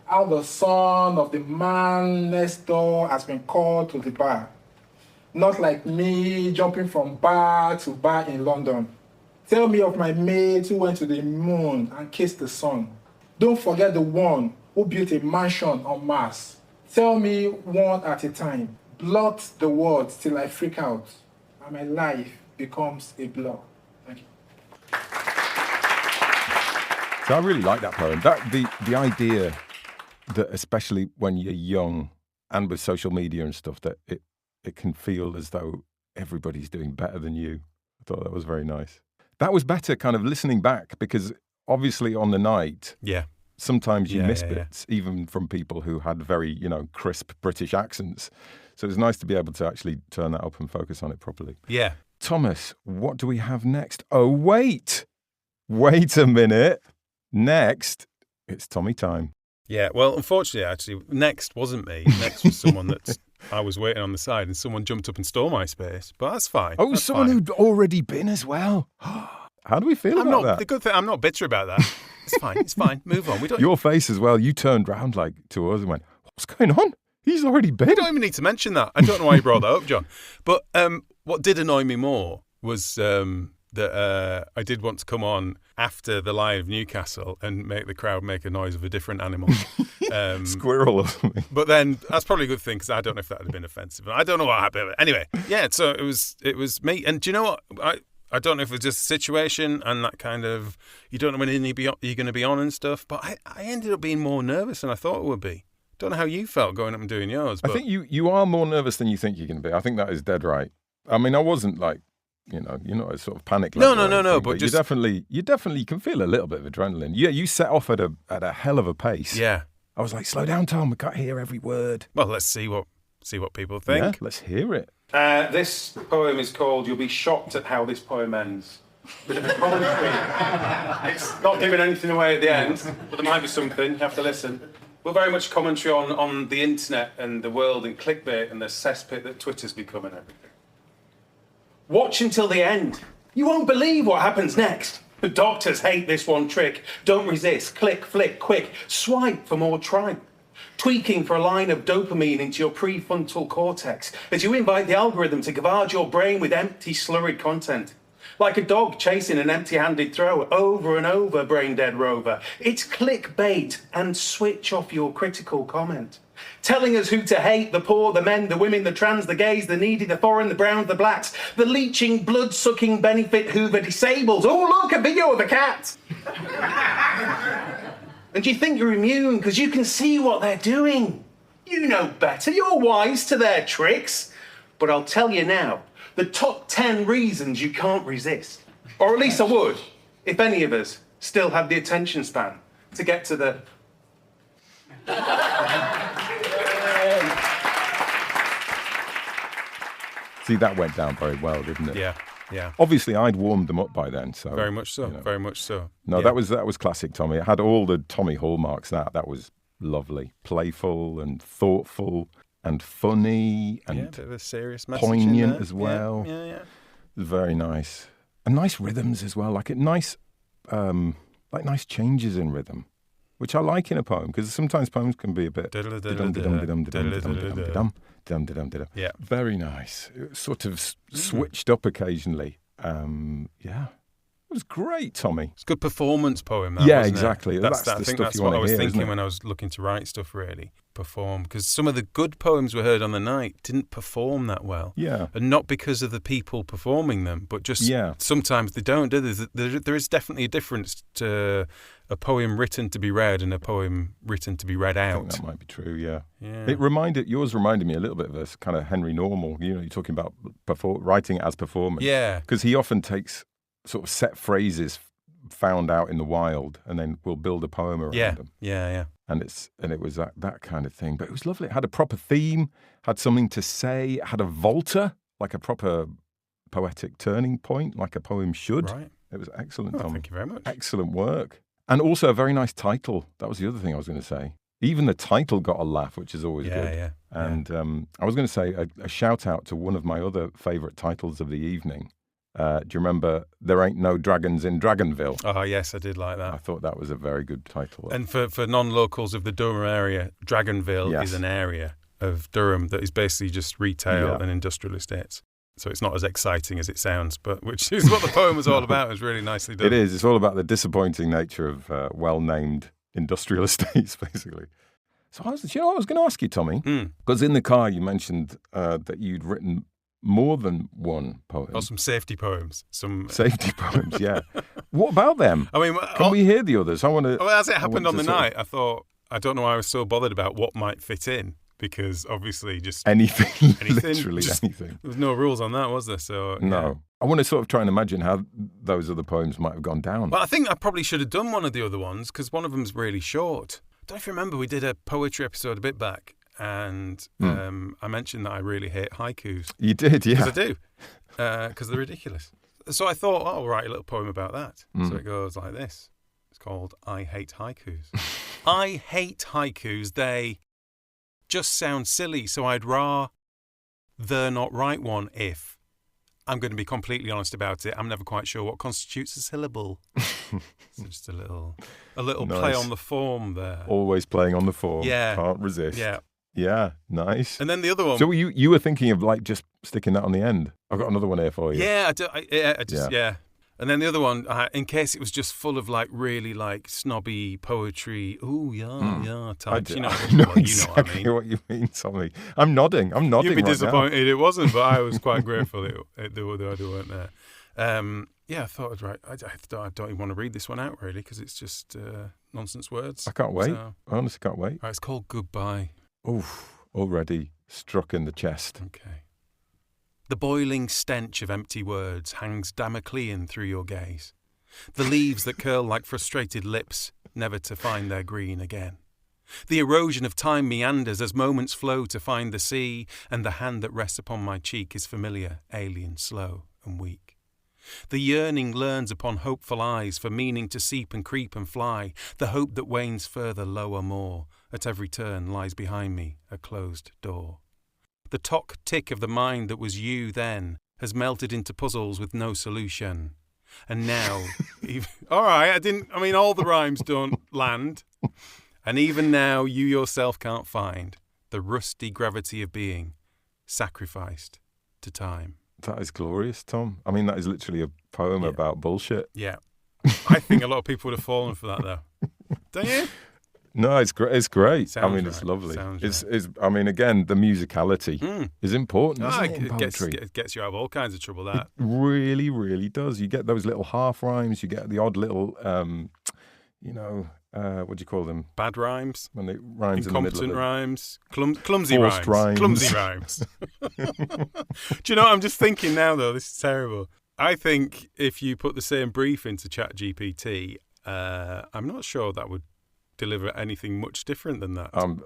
How the son of the man next door has been called to the bar. Not like me jumping from bar to bar in London. Tell me of my mate who went to the moon and kissed the sun. Don't forget the one who built a mansion on Mars. Tell me one at a time. Blot the words till I freak out and my life becomes a blur. Thank you. So I really like that poem. The idea that, especially when you're young and with social media and stuff, that it can feel as though everybody's doing better than you. I thought that was very nice. That was better kind of listening back, because obviously on the night, sometimes you miss bits, even from people who had very, crisp British accents. So it's nice to be able to actually turn that up and focus on it properly. Yeah. Thomas, what do we have next? Oh, wait a minute. Next, it's Tommy time. Yeah, well, unfortunately, actually, next wasn't me. Next was someone that I was waiting on the side, and someone jumped up and stole my space. But that's fine. Oh, that's someone fine. who'd already been as well. How do we feel about that? The good thing, I'm not bitter about that. It's fine. It's fine. Move on. We don't. Your face as well. You turned round to us and went, "What's going on? He's already been." We don't even need to mention that. I don't know why you brought that up, John. But what did annoy me more was that I did want to come on after the Lion of Newcastle and make the crowd make a noise of a different animal. Squirrel or something. But then that's probably a good thing, because I don't know if that would have been offensive. I don't know what happened. Anyway, yeah, so it was me. And do you know what? I don't know if it was just a situation and that kind of, you don't know when you're going to be on and stuff, but I ended up being more nervous than I thought it would be. Don't know how you felt going up and doing yours. But I think you are more nervous than you think you're going to be. I think that is dead right. I mean, I wasn't like, you're not a sort of panic level. No. But you definitely can feel a little bit of adrenaline. Yeah, you set off at a hell of a pace. Yeah. I was like, slow down, Tom. We can't hear every word. Well, let's see what people think. Yeah, let's hear it. This poem is called "You'll Be Shocked at How This Poem Ends." Bit of a commentary. It's not giving anything away at the end, but there might be something. You have to listen. We're very much commentary on the internet and the world and clickbait and the cesspit that Twitter's becoming. Everything. Watch until the end. You won't believe what happens next. The doctors hate this one trick. Don't resist. Click, flick, quick. Swipe for more tripe. Tweaking for a line of dopamine into your prefrontal cortex as you invite the algorithm to gavage your brain with empty, slurred content. Like a dog chasing an empty-handed throw over and over, brain-dead rover. It's clickbait, and switch off your critical comment. Telling us who to hate, the poor, the men, the women, the trans, the gays, the needy, the foreign, the browns, the blacks, the leeching, blood-sucking, benefit Hoover disables. Oh, look, a video of a cat! And you think you're immune because you can see what they're doing. You know better, you're wise to their tricks. But I'll tell you now, the top 10 reasons you can't resist. Or at least I would, if any of us still had the attention span to get to the... See, that went down very well, didn't it? Yeah. Obviously, I'd warmed them up by then, so Very much so. Very much so. No, Yeah. that was classic Tommy. It had all the Tommy hallmarks. That was lovely, playful and thoughtful and funny and a bit of a serious message in poignant there. as well. Yeah. It was very nice, and nice rhythms as well. Like nice changes in rhythm, which I like in a poem, because sometimes poems can be a bit Yeah. very nice. It was sort of switched up occasionally. It was great, Tommy. It's a good performance poem. Yeah, wasn't it? exactly. That's the I think stuff that's you what wanna I was hear, isn't thinking it? when I was looking to write stuff. Really perform, because some of the good poems we heard on the night didn't perform that well. Yeah, and not because of the people performing them, but just sometimes they don't. Do they? There is definitely a difference to a poem written to be read and a poem written to be read out. I think that might be true. Yeah. Yours reminded me a little bit of a kind of Henry Normal. You're talking about writing it as performance. Yeah, because he often takes sort of set phrases found out in the wild, and then we'll build a poem around them. Yeah. And it was that kind of thing. But it was lovely. It had a proper theme, had something to say, had a volta, like a proper poetic turning point, like a poem should. Right. It was excellent, Tom. Thank you very much. Excellent work. And also a very nice title. That was the other thing I was going to say. Even the title got a laugh, which is always good. Yeah. And I was going to say a shout out to one of my other favourite titles of the evening. Do you remember There Ain't No Dragons in Dragonville? Oh, yes, I did like that. I thought that was a very good title. And for non-locals of the Durham area, Dragonville is an area of Durham that is basically just retail and industrial estates. So it's not as exciting as it sounds, but which is what the poem was all about. It was really nicely done. It is. It's all about the disappointing nature of well-named industrial estates, basically. So I was going to ask you, Tommy, because in the car you mentioned that you'd written more than one poem. Or some safety poems. Safety poems, yeah. What about them? I mean, can we hear the others? I want to. Well, as it happened on the night, I thought, I don't know why I was so bothered about what might fit in. Because obviously just anything. Literally anything. There was no rules on that, was there? So no. Yeah. I want to sort of try and imagine how those other poems might have gone down. Well, I think I probably should have done one of the other ones because one of them's really short. I don't know if you remember, we did a poetry episode a bit back and I mentioned that I really hate haikus. You did, yeah. Because I do. Because they're ridiculous. So I thought, I'll write a little poem about that. So it goes like this. It's called I Hate Haikus. I hate haikus. They just sound silly, so I'd rather not write one if I'm going to be completely honest about it. I'm never quite sure what constitutes a syllable. So just a little nice. Play on the form there. Always playing on the form. Yeah. Can't resist. Yeah. Yeah, nice. And then the other one. So you were thinking of like just sticking that on the end. I've got another one here for you. Yeah, yeah. And then the other one, in case it was just full of like really like snobby poetry, yeah types. I know exactly what you mean, Tommy. I'm nodding. You'd be disappointed it wasn't, but I was quite grateful they weren't there. Yeah, I thought I'd write. I don't even want to read this one out really because it's just nonsense words. I can't wait. So, I honestly can't wait. Right, it's called Goodbye. Oof, already struck in the chest. Okay. The boiling stench of empty words hangs Damoclean through your gaze. The leaves that curl like frustrated lips, never to find their green again. The erosion of time meanders as moments flow to find the sea, and the hand that rests upon my cheek is familiar, alien, slow and weak. The yearning learns upon hopeful eyes for meaning to seep and creep and fly, the hope that wanes further, lower, more. At every turn lies behind me a closed door. The tock-tick of the mind that was you then has melted into puzzles with no solution. And now, all right, all the rhymes don't land. And even now, you yourself can't find the rusty gravity of being sacrificed to time. That is glorious, Tom. I mean, that is literally a poem about bullshit. Yeah. I think a lot of people would have fallen for that, though. Don't you? No, it's great. It's great. Sounds it's right. lovely. Sounds it's. Again, the musicality is important, isn't it, in poetry? It gets you out of all kinds of trouble, that. It really, really does. You get those little half rhymes. You get the odd little, what do you call them? Bad rhymes. When it rhymes in the middle of it. Rhymes. Clumsy Forced rhymes. Clumsy rhymes. Do you know what I'm just thinking now, though? This is terrible. I think if you put the same brief into ChatGPT, I'm not sure that would deliver anything much different than that. I'm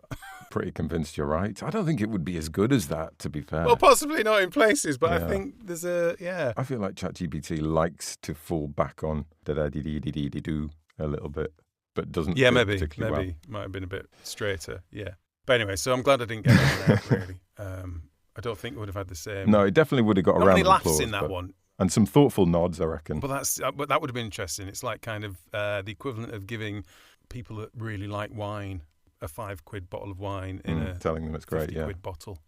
pretty convinced you're right. I don't think it would be as good as that, to be fair. Well, possibly not in places, but I think there's I feel like ChatGPT likes to fall back on da-da-dee-dee-dee-dee-doo a little bit, but doesn't do it particularly well. Might have been a bit straighter, yeah. But anyway, so I'm glad I didn't get that out, really. I don't think it would have had the same... No, it definitely would have got a round of applause. Not many laughs in that one. And some thoughtful nods, I reckon. But that would have been interesting. It's like kind of the equivalent of giving people that really like wine a £5 bottle of wine in a telling them it's great, £50 bottle.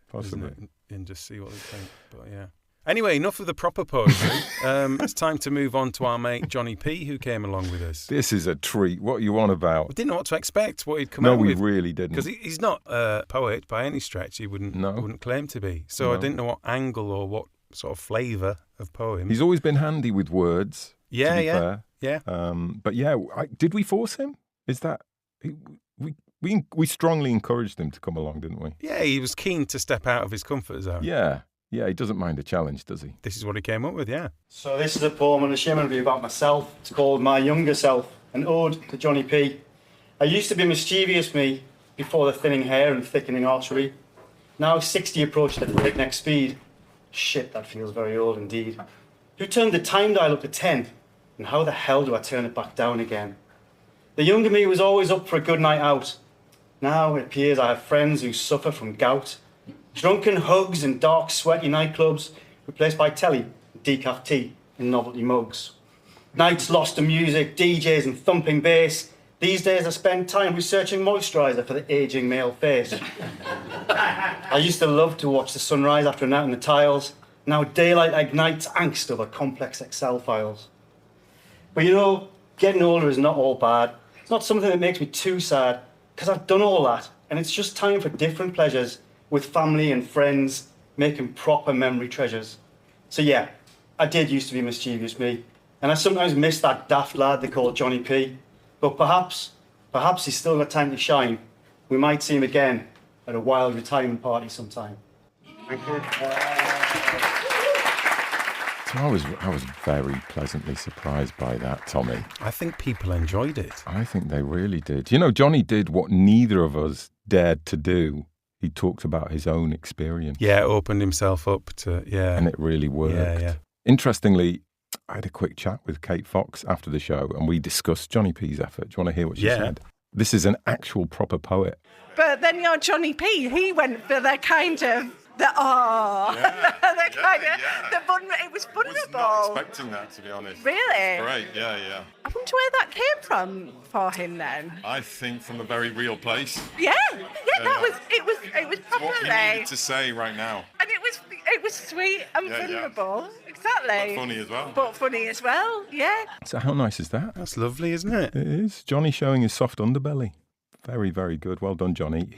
Possibly. And just see what they think. But yeah. Anyway, enough of the proper poetry. It's time to move on to our mate Johnny P, who came along with us. This is a treat. What are you on about? We didn't know what to expect, what he'd come out with. No, we really didn't. Because he's not a poet by any stretch. He wouldn't claim to be. So I didn't know what angle or what sort of flavour of poem. He's always been handy with words. Yeah, to be fair. Yeah. But yeah, did we force him? Is that we strongly encouraged him to come along, didn't we? Yeah, he was keen to step out of his comfort zone. Yeah, he doesn't mind a challenge, does he? This is what he came up with, yeah. So this is a poem unashamedly about myself. It's called My Younger Self, an ode to Johnny P. I used to be mischievous me before the thinning hair and thickening artery. Now 60 approached at breakneck speed. Shit, that feels very old indeed. Who turned the time dial up to 10? And how the hell do I turn it back down again? The younger me was always up for a good night out. Now it appears I have friends who suffer from gout. Drunken hugs and dark, sweaty nightclubs replaced by telly, decaf tea and novelty mugs. Nights lost to music, DJs and thumping bass. These days I spend time researching moisturiser for the ageing male face. I used to love to watch the sunrise after a night on the tiles. and how daylight ignites angst over complex Excel files. But you know, getting older is not all bad. It's not something that makes me too sad, because I've done all that, and it's just time for different pleasures with family and friends, making proper memory treasures. So yeah, I did used to be mischievous me, and I sometimes miss that daft lad they call Johnny P. But perhaps he's still got time to shine. We might see him again at a wild retirement party sometime. Thank you. So I was very pleasantly surprised by that, Tommy. I think people enjoyed it. I think they really did. You know, Johnny did what neither of us dared to do. He talked about his own experience. Yeah, opened himself up to, yeah. And it really worked. Yeah. Interestingly, I had a quick chat with Kate Fox after the show and we discussed Johnny P's effort. Do you want to hear what she said? This is an actual proper poet. But then your Johnny P, he went for the kind of it was vulnerable. I was not expecting that, to be honest. Really? Great, yeah. I wonder where that came from for him then. I think from a very real place. Yeah, it was properly. What he needed to say right now. And it was sweet and vulnerable. Exactly. But funny as well. But funny as well, yeah. So how nice is that? That's lovely, isn't it? It is. Johnny showing his soft underbelly. Very, very good. Well done, Johnny.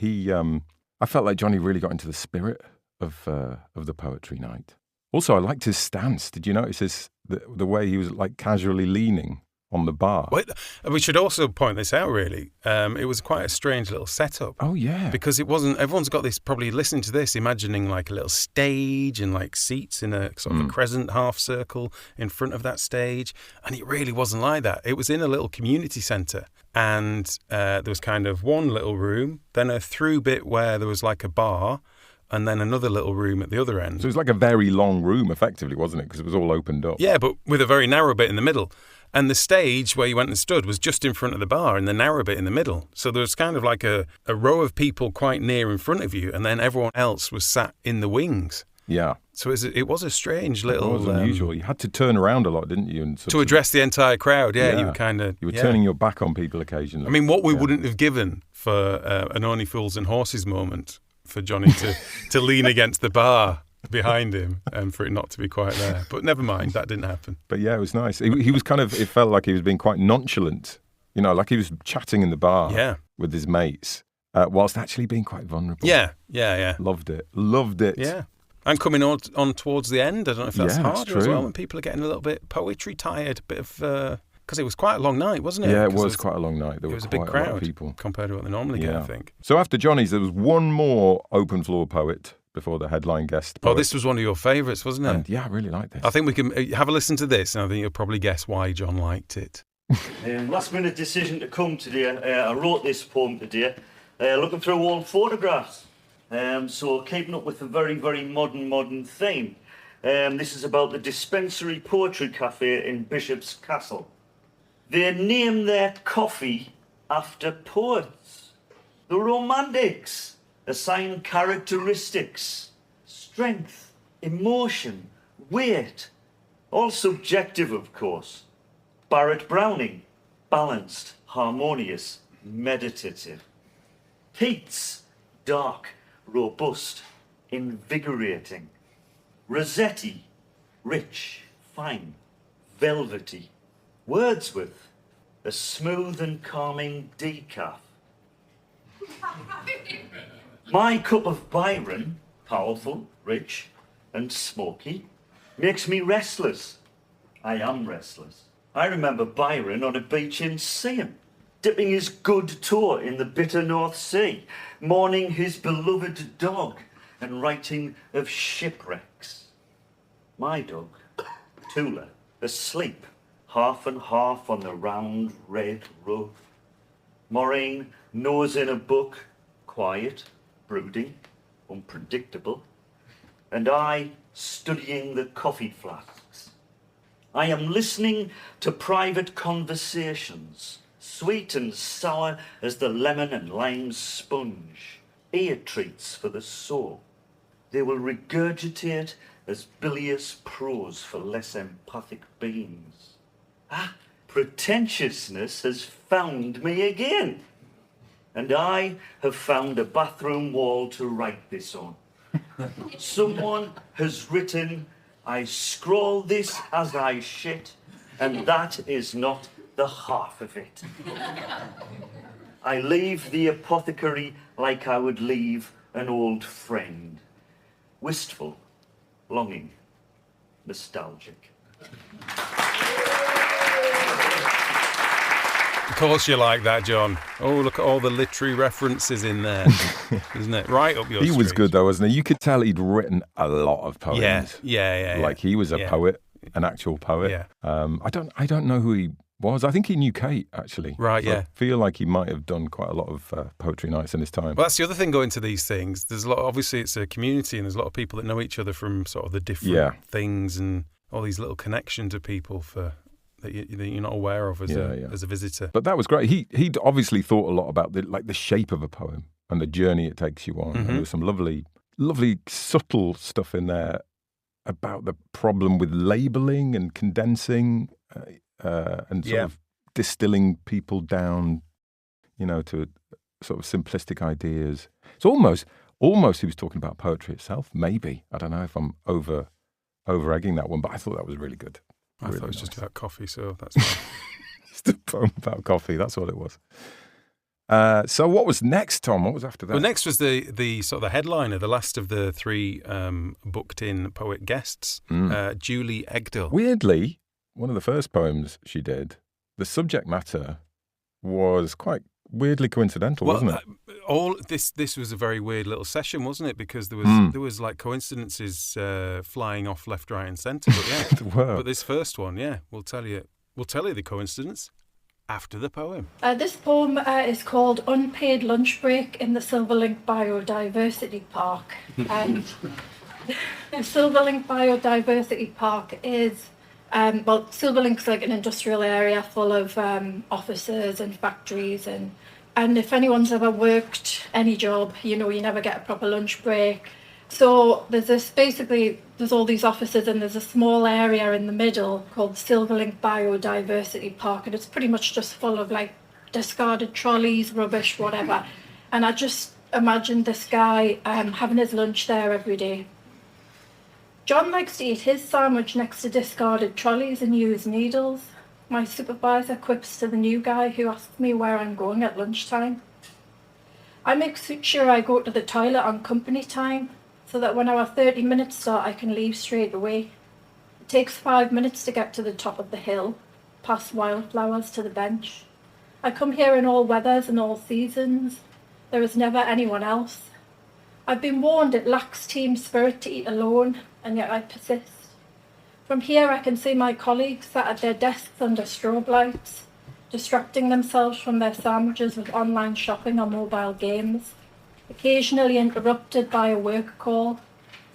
I felt like Johnny really got into the spirit of the poetry night. Also, I liked his stance. Did you notice the way he was like casually leaning on the bar? Well, we should also point this out, really. It was quite a strange little setup. Oh, yeah. Because it wasn't, everyone's got this, probably listening to this, imagining like a little stage and like seats in a sort of a crescent half circle in front of that stage. And it really wasn't like that. It was in a little community centre. And there was kind of one little room, then a through bit where there was like a bar, and then another little room at the other end. So it was like a very long room, effectively, wasn't it? Because it was all opened up. Yeah, but with a very narrow bit in the middle. And the stage where you went and stood was just in front of the bar and the narrow bit in the middle. So there was kind of like a row of people quite near in front of you, and then everyone else was sat in the wings. Yeah. So it was a strange little... It was unusual. You had to turn around a lot, didn't you? And to address the entire crowd, yeah. You were kind of... You were turning your back on people occasionally. I mean, what we wouldn't have given for an Only Fools and Horses moment for Johnny to lean against the bar behind him and for it not to be quite there. But never mind, that didn't happen. But yeah, it was nice. He was kind of... It felt like he was being quite nonchalant. You know, like he was chatting in the bar with his mates whilst actually being quite vulnerable. Yeah. Loved it. Yeah. And coming on towards the end, I don't know if that's harder as well, when people are getting a little bit poetry tired, a bit of... Because it was quite a long night, wasn't it? Yeah, it was quite a long night. There was a big quite crowd a lot of people compared to what they normally get, I think. So after Johnny's, there was one more open floor poet before the headline guest poet. Oh, this was one of your favourites, wasn't it? And yeah, I really liked this. I think we can have a listen to this, and I think you'll probably guess why John liked it. Last minute decision to come today. I wrote this poem today, looking through old photographs. So keeping up with the very, very modern theme. This is about the Dispensary Poetry Cafe in Bishop's Castle. They name their coffee after poets. The Romantics assign characteristics, strength, emotion, weight, all subjective, of course. Barrett Browning, balanced, harmonious, meditative. Keats, dark, robust, invigorating. Rossetti, rich, fine, velvety. Wordsworth, a smooth and calming decaf. My cup of Byron, powerful, rich, and smoky, makes me restless. I am restless. I remember Byron on a beach in Siam, dipping his good toe in the bitter North Sea, mourning his beloved dog, and writing of shipwrecks. My dog, Tula, asleep, half and half on the round red rug. Maureen, nose in a book, quiet, brooding, unpredictable. And I, studying the coffee flasks. I am listening to private conversations, sweet and sour as the lemon and lime sponge, ear treats for the soul. They will regurgitate as bilious prose for less empathic beings. Pretentiousness has found me again. And I have found a bathroom wall to write this on. Someone has written I scrawl this as I shit, and that is not the half of it. I leave the apothecary like I would leave an old friend. Wistful, longing, nostalgic. Of course you like that, John. Oh, look at all the literary references in there, isn't it? Right up your He was street. good though, wasn't he? You could tell he'd written a lot of poems. Yeah. Like he was a poet, an actual poet. Yeah. I don't know who he was. I think he knew Kate actually. Right, So yeah. I feel like he might have done quite a lot of poetry nights in his time. Well, that's the other thing going to these things. There's a lot. Obviously, it's a community, and there's a lot of people that know each other from sort of the different things and all these little connections of people that you're not aware of as a visitor. But that was great. He'd obviously thought a lot about the shape of a poem and the journey it takes you on. And there was some lovely subtle stuff in there about the problem with labelling and condensing and sort of distilling people down, to sort of simplistic ideas. It's almost he was talking about poetry itself. Maybe, I don't know if I'm over egging that one, but I thought that was really good. I Really thought it was nice. just about coffee, so that's fine. Just a poem about coffee. That's what it was. So what was next, Tom? What was after that? Well, next was the sort of the headliner, the last of the three booked-in poet guests, Julie Egdal. Weirdly, one of the first poems she did, the subject matter was quite weirdly coincidental, wasn't it? This was a very weird little session, wasn't it? Because there was like coincidences flying off left, right, and centre. But yeah, There were. But this first one, we'll tell you the coincidence after the poem. This poem is called Unpaid Lunch Break in the Silverlink Biodiversity Park. The Silverlink Biodiversity Park is, Silverlink's like an industrial area full of offices and factories, and if anyone's ever worked any job, you never get a proper lunch break. So there's all these offices, and there's a small area in the middle called the Silverlink Biodiversity Park, and it's pretty much just full of like discarded trolleys, rubbish, whatever. And I just imagined this guy having his lunch there every day. John likes to eat his sandwich next to discarded trolleys and used needles. My supervisor quips to the new guy who asks me where I'm going at lunchtime. I make sure I go to the toilet on company time, so that when our 30 minutes start, I can leave straight away. It takes 5 minutes to get to the top of the hill, past wildflowers to the bench. I come here in all weathers and all seasons. There is never anyone else. I've been warned it lacks team spirit to eat alone, and yet I persist. From here I can see my colleagues sat at their desks under strobe lights, distracting themselves from their sandwiches with online shopping or mobile games, occasionally interrupted by a work call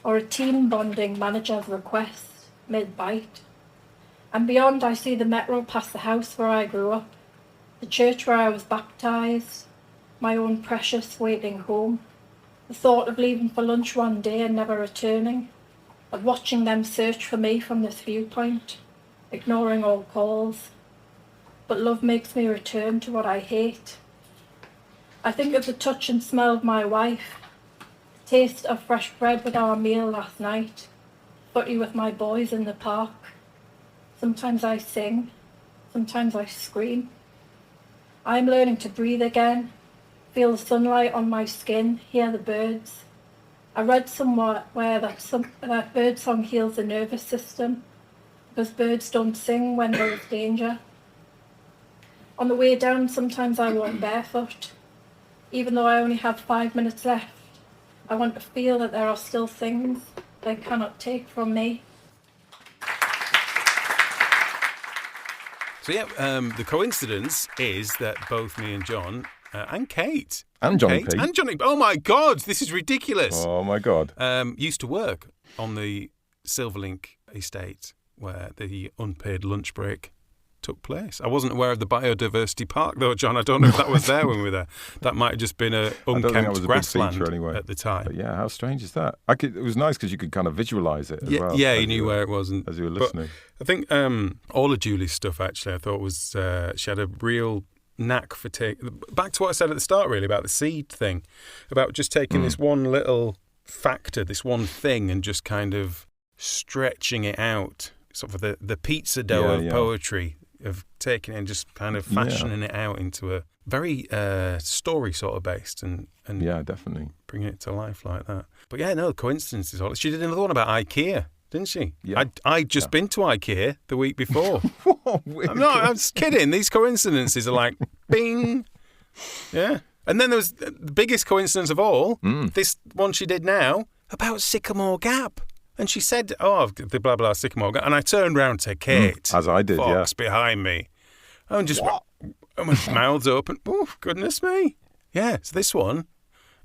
or a team bonding manager's request mid-bite. And beyond I see the metro past the house where I grew up, the church where I was baptised, my own precious waiting home, the thought of leaving for lunch one day and never returning, of watching them search for me from this viewpoint, ignoring all calls. But love makes me return to what I hate. I think of the touch and smell of my wife, the taste of fresh bread with our meal last night, footy with my boys in the park. Sometimes I sing, sometimes I scream. I'm learning to breathe again, feel the sunlight on my skin, hear the birds. I read somewhere where that bird song heals the nervous system, because birds don't sing when there is danger. On the way down, sometimes I walk barefoot. Even though I only have 5 minutes left, I want to feel that there are still things they cannot take from me. So the coincidence is that both me and John and Kate and Johnny Kate P. and Johnny. Oh my God, this is ridiculous! Oh my God, used to work on the Silverlink estate where the unpaid lunch break took place. I wasn't aware of the biodiversity park though, John. I don't know if that was there when we were there. That might have just been a unkempt grassland anyway. at the time. But yeah, how strange is that? It was nice because you could kind of visualise it as well. Yeah, you knew where it was as you were listening. I think all of Julie's stuff actually, I thought was she had a real knack for back to what I said at the start really about the seed thing, about just taking this one little factor, this one thing, and just kind of stretching it out, sort of the pizza dough of poetry, of taking it and just kind of fashioning it out into a very story sort of based and yeah, definitely bringing it to life like that. But yeah, no, coincidences. She did another one about IKEA, didn't she? Yeah. I'd just been to IKEA the week before. I'm just kidding. These coincidences are like, bing. Yeah. And then there was the biggest coincidence of all, this one she did now, about Sycamore Gap. And she said, the blah, blah, Sycamore Gap. And I turned round to Kate. As I did, Fox behind me. And just and my mouth's open. Oh, goodness me. Yeah, so this one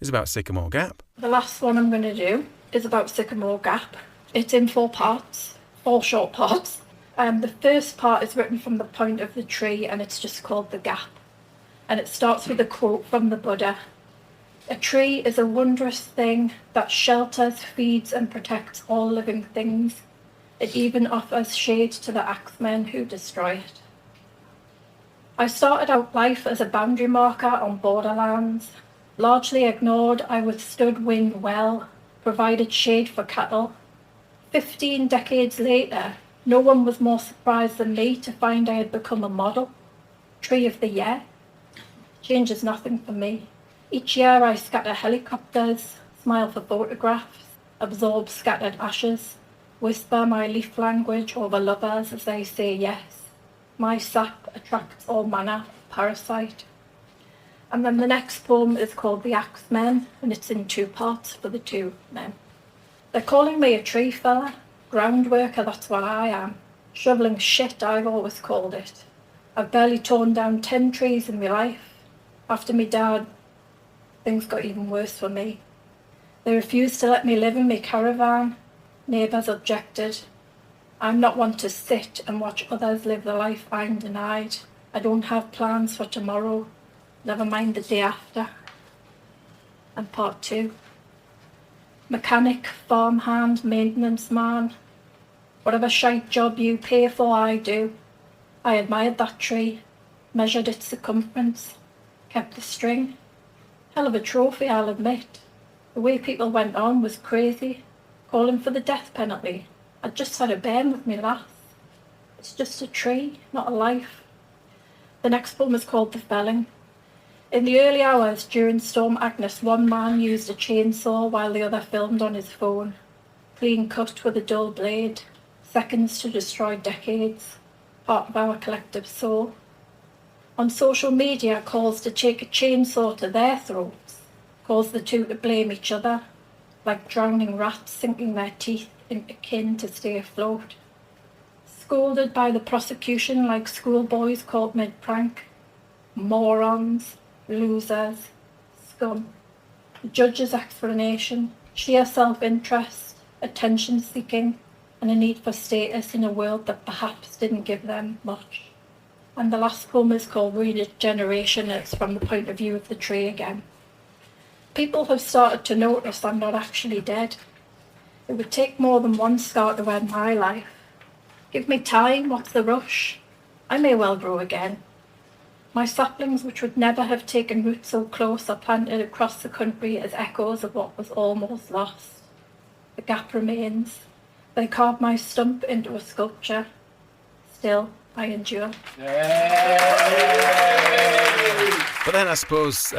is about Sycamore Gap. The last one I'm going to do is about Sycamore Gap. It's in 4 parts, 4 short parts. The first part is written from the point of the tree, and it's just called The Gap. And it starts with a quote from the Buddha. A tree is a wondrous thing that shelters, feeds and protects all living things. It even offers shade to the axemen who destroy it. I started out life as a boundary marker on borderlands. Largely ignored, I withstood wind well, provided shade for cattle. 15 decades later, no one was more surprised than me to find I had become a model. Tree of the year. Change is nothing for me. Each year I scatter helicopters, smile for photographs, absorb scattered ashes, whisper my leaf language over lovers as they say yes. My sap attracts all manner of parasite. And then the next poem is called The Axemen, and it's in 2 parts for the 2 men. They're calling me a tree fella, ground worker, that's what I am. Shoveling shit, I've always called it. I've barely torn down 10 trees in my life. After me dad, things got even worse for me. They refused to let me live in my caravan. Neighbours objected. I'm not one to sit and watch others live the life I'm denied. I don't have plans for tomorrow, never mind the day after. And part 2. Mechanic, farmhand, maintenance man. Whatever shite job you pay for, I do. I admired that tree, measured its circumference, kept the string. Hell of a trophy, I'll admit. The way people went on was crazy, calling for the death penalty. I'd just had a bairn with me lass. It's just a tree, not a life. The next poem is called The Felling. In the early hours during Storm Agnes, one man used a chainsaw while the other filmed on his phone. Clean cut with a dull blade, seconds to destroy decades, part of our collective soul. On social media, calls to take a chainsaw to their throats, calls the two to blame each other, like drowning rats sinking their teeth into kin to stay afloat. Scolded by the prosecution like schoolboys caught mid-prank. Morons, losers, scum. The judge's explanation, sheer self-interest, attention-seeking, and a need for status in a world that perhaps didn't give them much. And the last poem is called Regeneration. It's from the point of view of the tree again. People have started to notice I'm not actually dead. It would take more than one scar to end my life. Give me time, what's the rush? I may well grow again. My saplings, which would never have taken root so close, are planted across the country as echoes of what was almost lost. The gap remains. They carved my stump into a sculpture. Still, I endure. But then I suppose,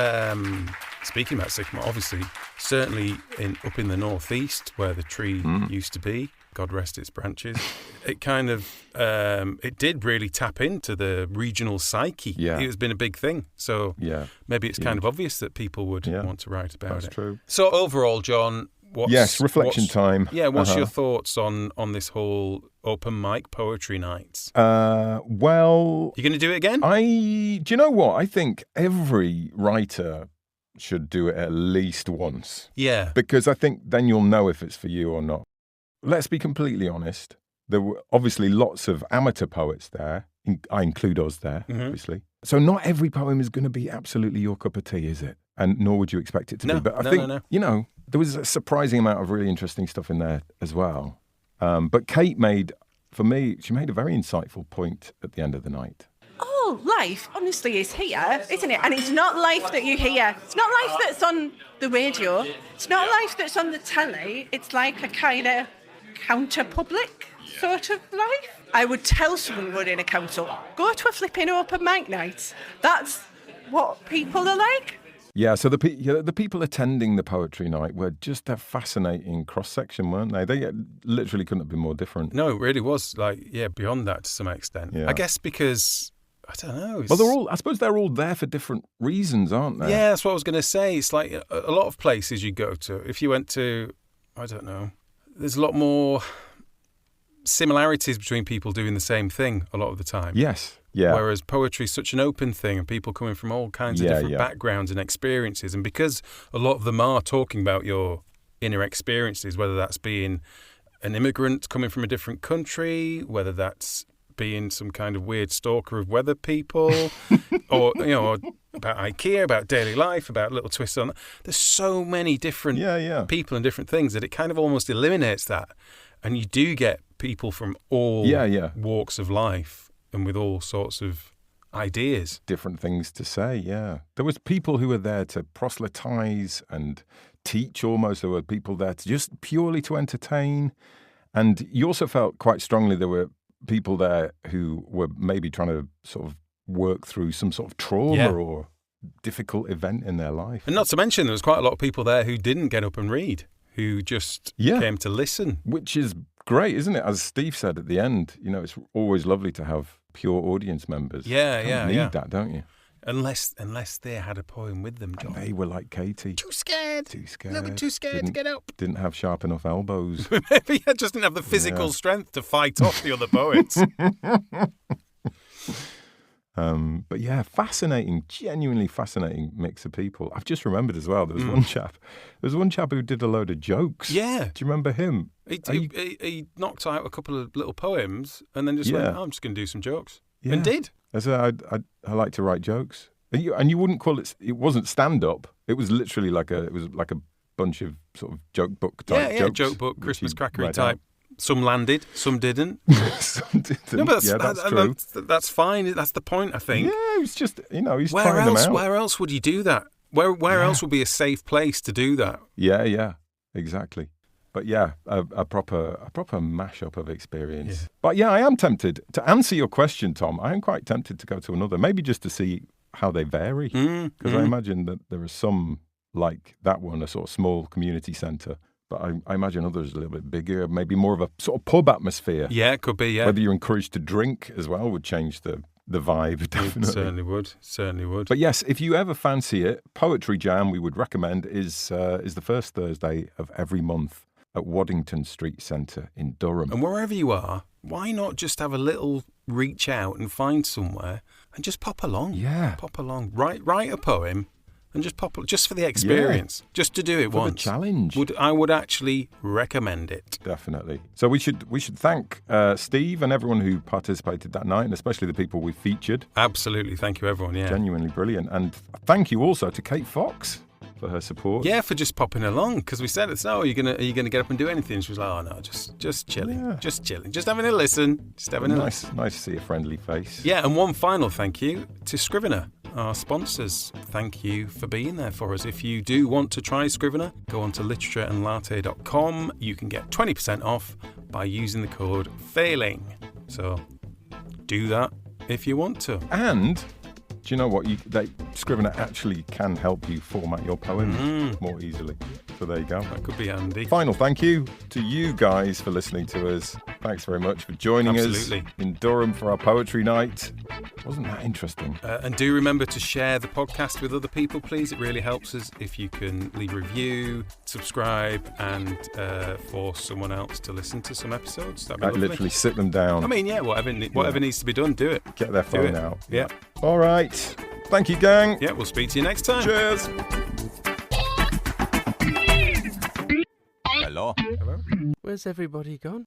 speaking about sycamore, obviously, certainly up in the northeast where the tree used to be, God rest its branches, it kind of, it did really tap into the regional psyche. Yeah. It has been a big thing. So maybe it's kind of obvious that people would want to write about it. That's true. So overall, John, reflection time. Yeah, what's your thoughts on this whole open mic poetry nights? Well, you're going to do it again? Do you know what? I think every writer should do it at least once. Yeah. Because I think then you'll know if it's for you or not. Let's be completely honest. There were obviously lots of amateur poets there. I include us there, obviously. So not every poem is going to be absolutely your cup of tea, is it? And nor would you expect it to be. But I think, you know, there was a surprising amount of really interesting stuff in there as well. But Kate made, for me, she made a very insightful point at the end of the night. Oh, life, honestly, is here, isn't it? And it's not life that you hear. It's not life that's on the radio. It's not life that's on the telly. It's like a kind of counter-public sort of life. I would tell someone running a council, go to a flipping open mic night. That's what people are like. Yeah, so the people attending the poetry night were just a fascinating cross-section, weren't they? They literally couldn't have been more different. No, it really was, beyond that to some extent. Yeah. I guess because, I don't know. Well, I suppose they're all there for different reasons, aren't they? Yeah, that's what I was going to say. It's like a lot of places you go to, if you went to, I don't know, there's a lot more similarities between people doing the same thing a lot of the time. Yes, yeah. Whereas poetry is such an open thing and people coming from all kinds of different backgrounds and experiences. And because a lot of them are talking about your inner experiences, whether that's being an immigrant coming from a different country, whether that's being some kind of weird stalker of weather people, or about IKEA, about daily life, about little twists on that. There's so many different people and different things that it kind of almost eliminates that. And you do get people from all walks of life and with all sorts of ideas. Different things to say, yeah. There was people who were there to proselytize and teach almost. There were people there to just purely to entertain. And you also felt quite strongly there were people there who were maybe trying to sort of work through some sort of trauma or difficult event in their life. And not to mention there was quite a lot of people there who didn't get up and read, who just came to listen. Which is great, isn't it? As Steve said at the end, it's always lovely to have pure audience members. You need that, don't you? Unless they had a poem with them, John. And they were like Katie. Too scared. A little bit too scared to get up. Didn't have sharp enough elbows. Maybe I just didn't have the physical strength to fight off the other poets. But yeah, fascinating, genuinely fascinating mix of people. I've just remembered as well, there was one chap who did a load of jokes. Yeah. Do you remember him? He knocked out a couple of little poems and then just went, I'm just going to do some jokes. Yeah. And did. I said, I like to write jokes. And you wouldn't call it wasn't stand-up. It was literally like a bunch of sort of joke book type jokes. Yeah, joke book, Christmas crackery type. Out. Some landed, some didn't. Some didn't. No, but that's true. That's fine. That's the point, I think. Yeah, it was just, he's trying them out. Where else would you do that? Where else would be a safe place to do that? Yeah, exactly. But yeah, a proper mashup of experience. Yeah. But yeah, I am tempted to answer your question, Tom. I am quite tempted to go to another, maybe just to see how they vary, because I imagine that there are some like that one, a sort of small community centre. But I imagine others a little bit bigger, maybe more of a sort of pub atmosphere. Yeah, it could be, yeah. Whether you're encouraged to drink as well would change the vibe, definitely. Certainly would. But yes, if you ever fancy it, Poetry Jam, we would recommend, is the first Thursday of every month at Waddington Street Centre in Durham. And wherever you are, why not just have a little reach out and find somewhere and just pop along? Yeah. Pop along. Write a poem. And just pop, just for the experience, just to do it for once. The challenge. I would actually recommend it. Definitely. So we should thank Steve and everyone who participated that night, and especially the people we featured. Absolutely, thank you everyone. Yeah, genuinely brilliant. And thank you also to Kate Fox for her support. Yeah, for just popping along, because we said, "Oh, are you gonna get up and do anything?" She was like, "Oh no, just chilling, just chilling, just having a listen, just having a listen." Nice to see a friendly face. Yeah, and one final thank you to Scrivener, our sponsors. Thank you for being there for us. If you do want to try Scrivener, go on to literatureandlatte.com. You can get 20% off by using the code FAILING. So do that if you want to. And do you know what? Scrivener actually can help you format your poems more easily. So there you go. That could be handy. Final thank you to you guys for listening to us. Thanks very much for joining us in Durham for our poetry night. Wasn't that interesting? And do remember to share the podcast with other people, please. It really helps us if you can leave a review, subscribe, and force someone else to listen to some episodes. That'd be lovely. Literally sit them down. I mean, yeah, whatever needs to be done, do it. Get their phone out. Yeah. All right. Thank you, gang. Yeah, we'll speak to you next time. Cheers. Hello. Where's everybody gone?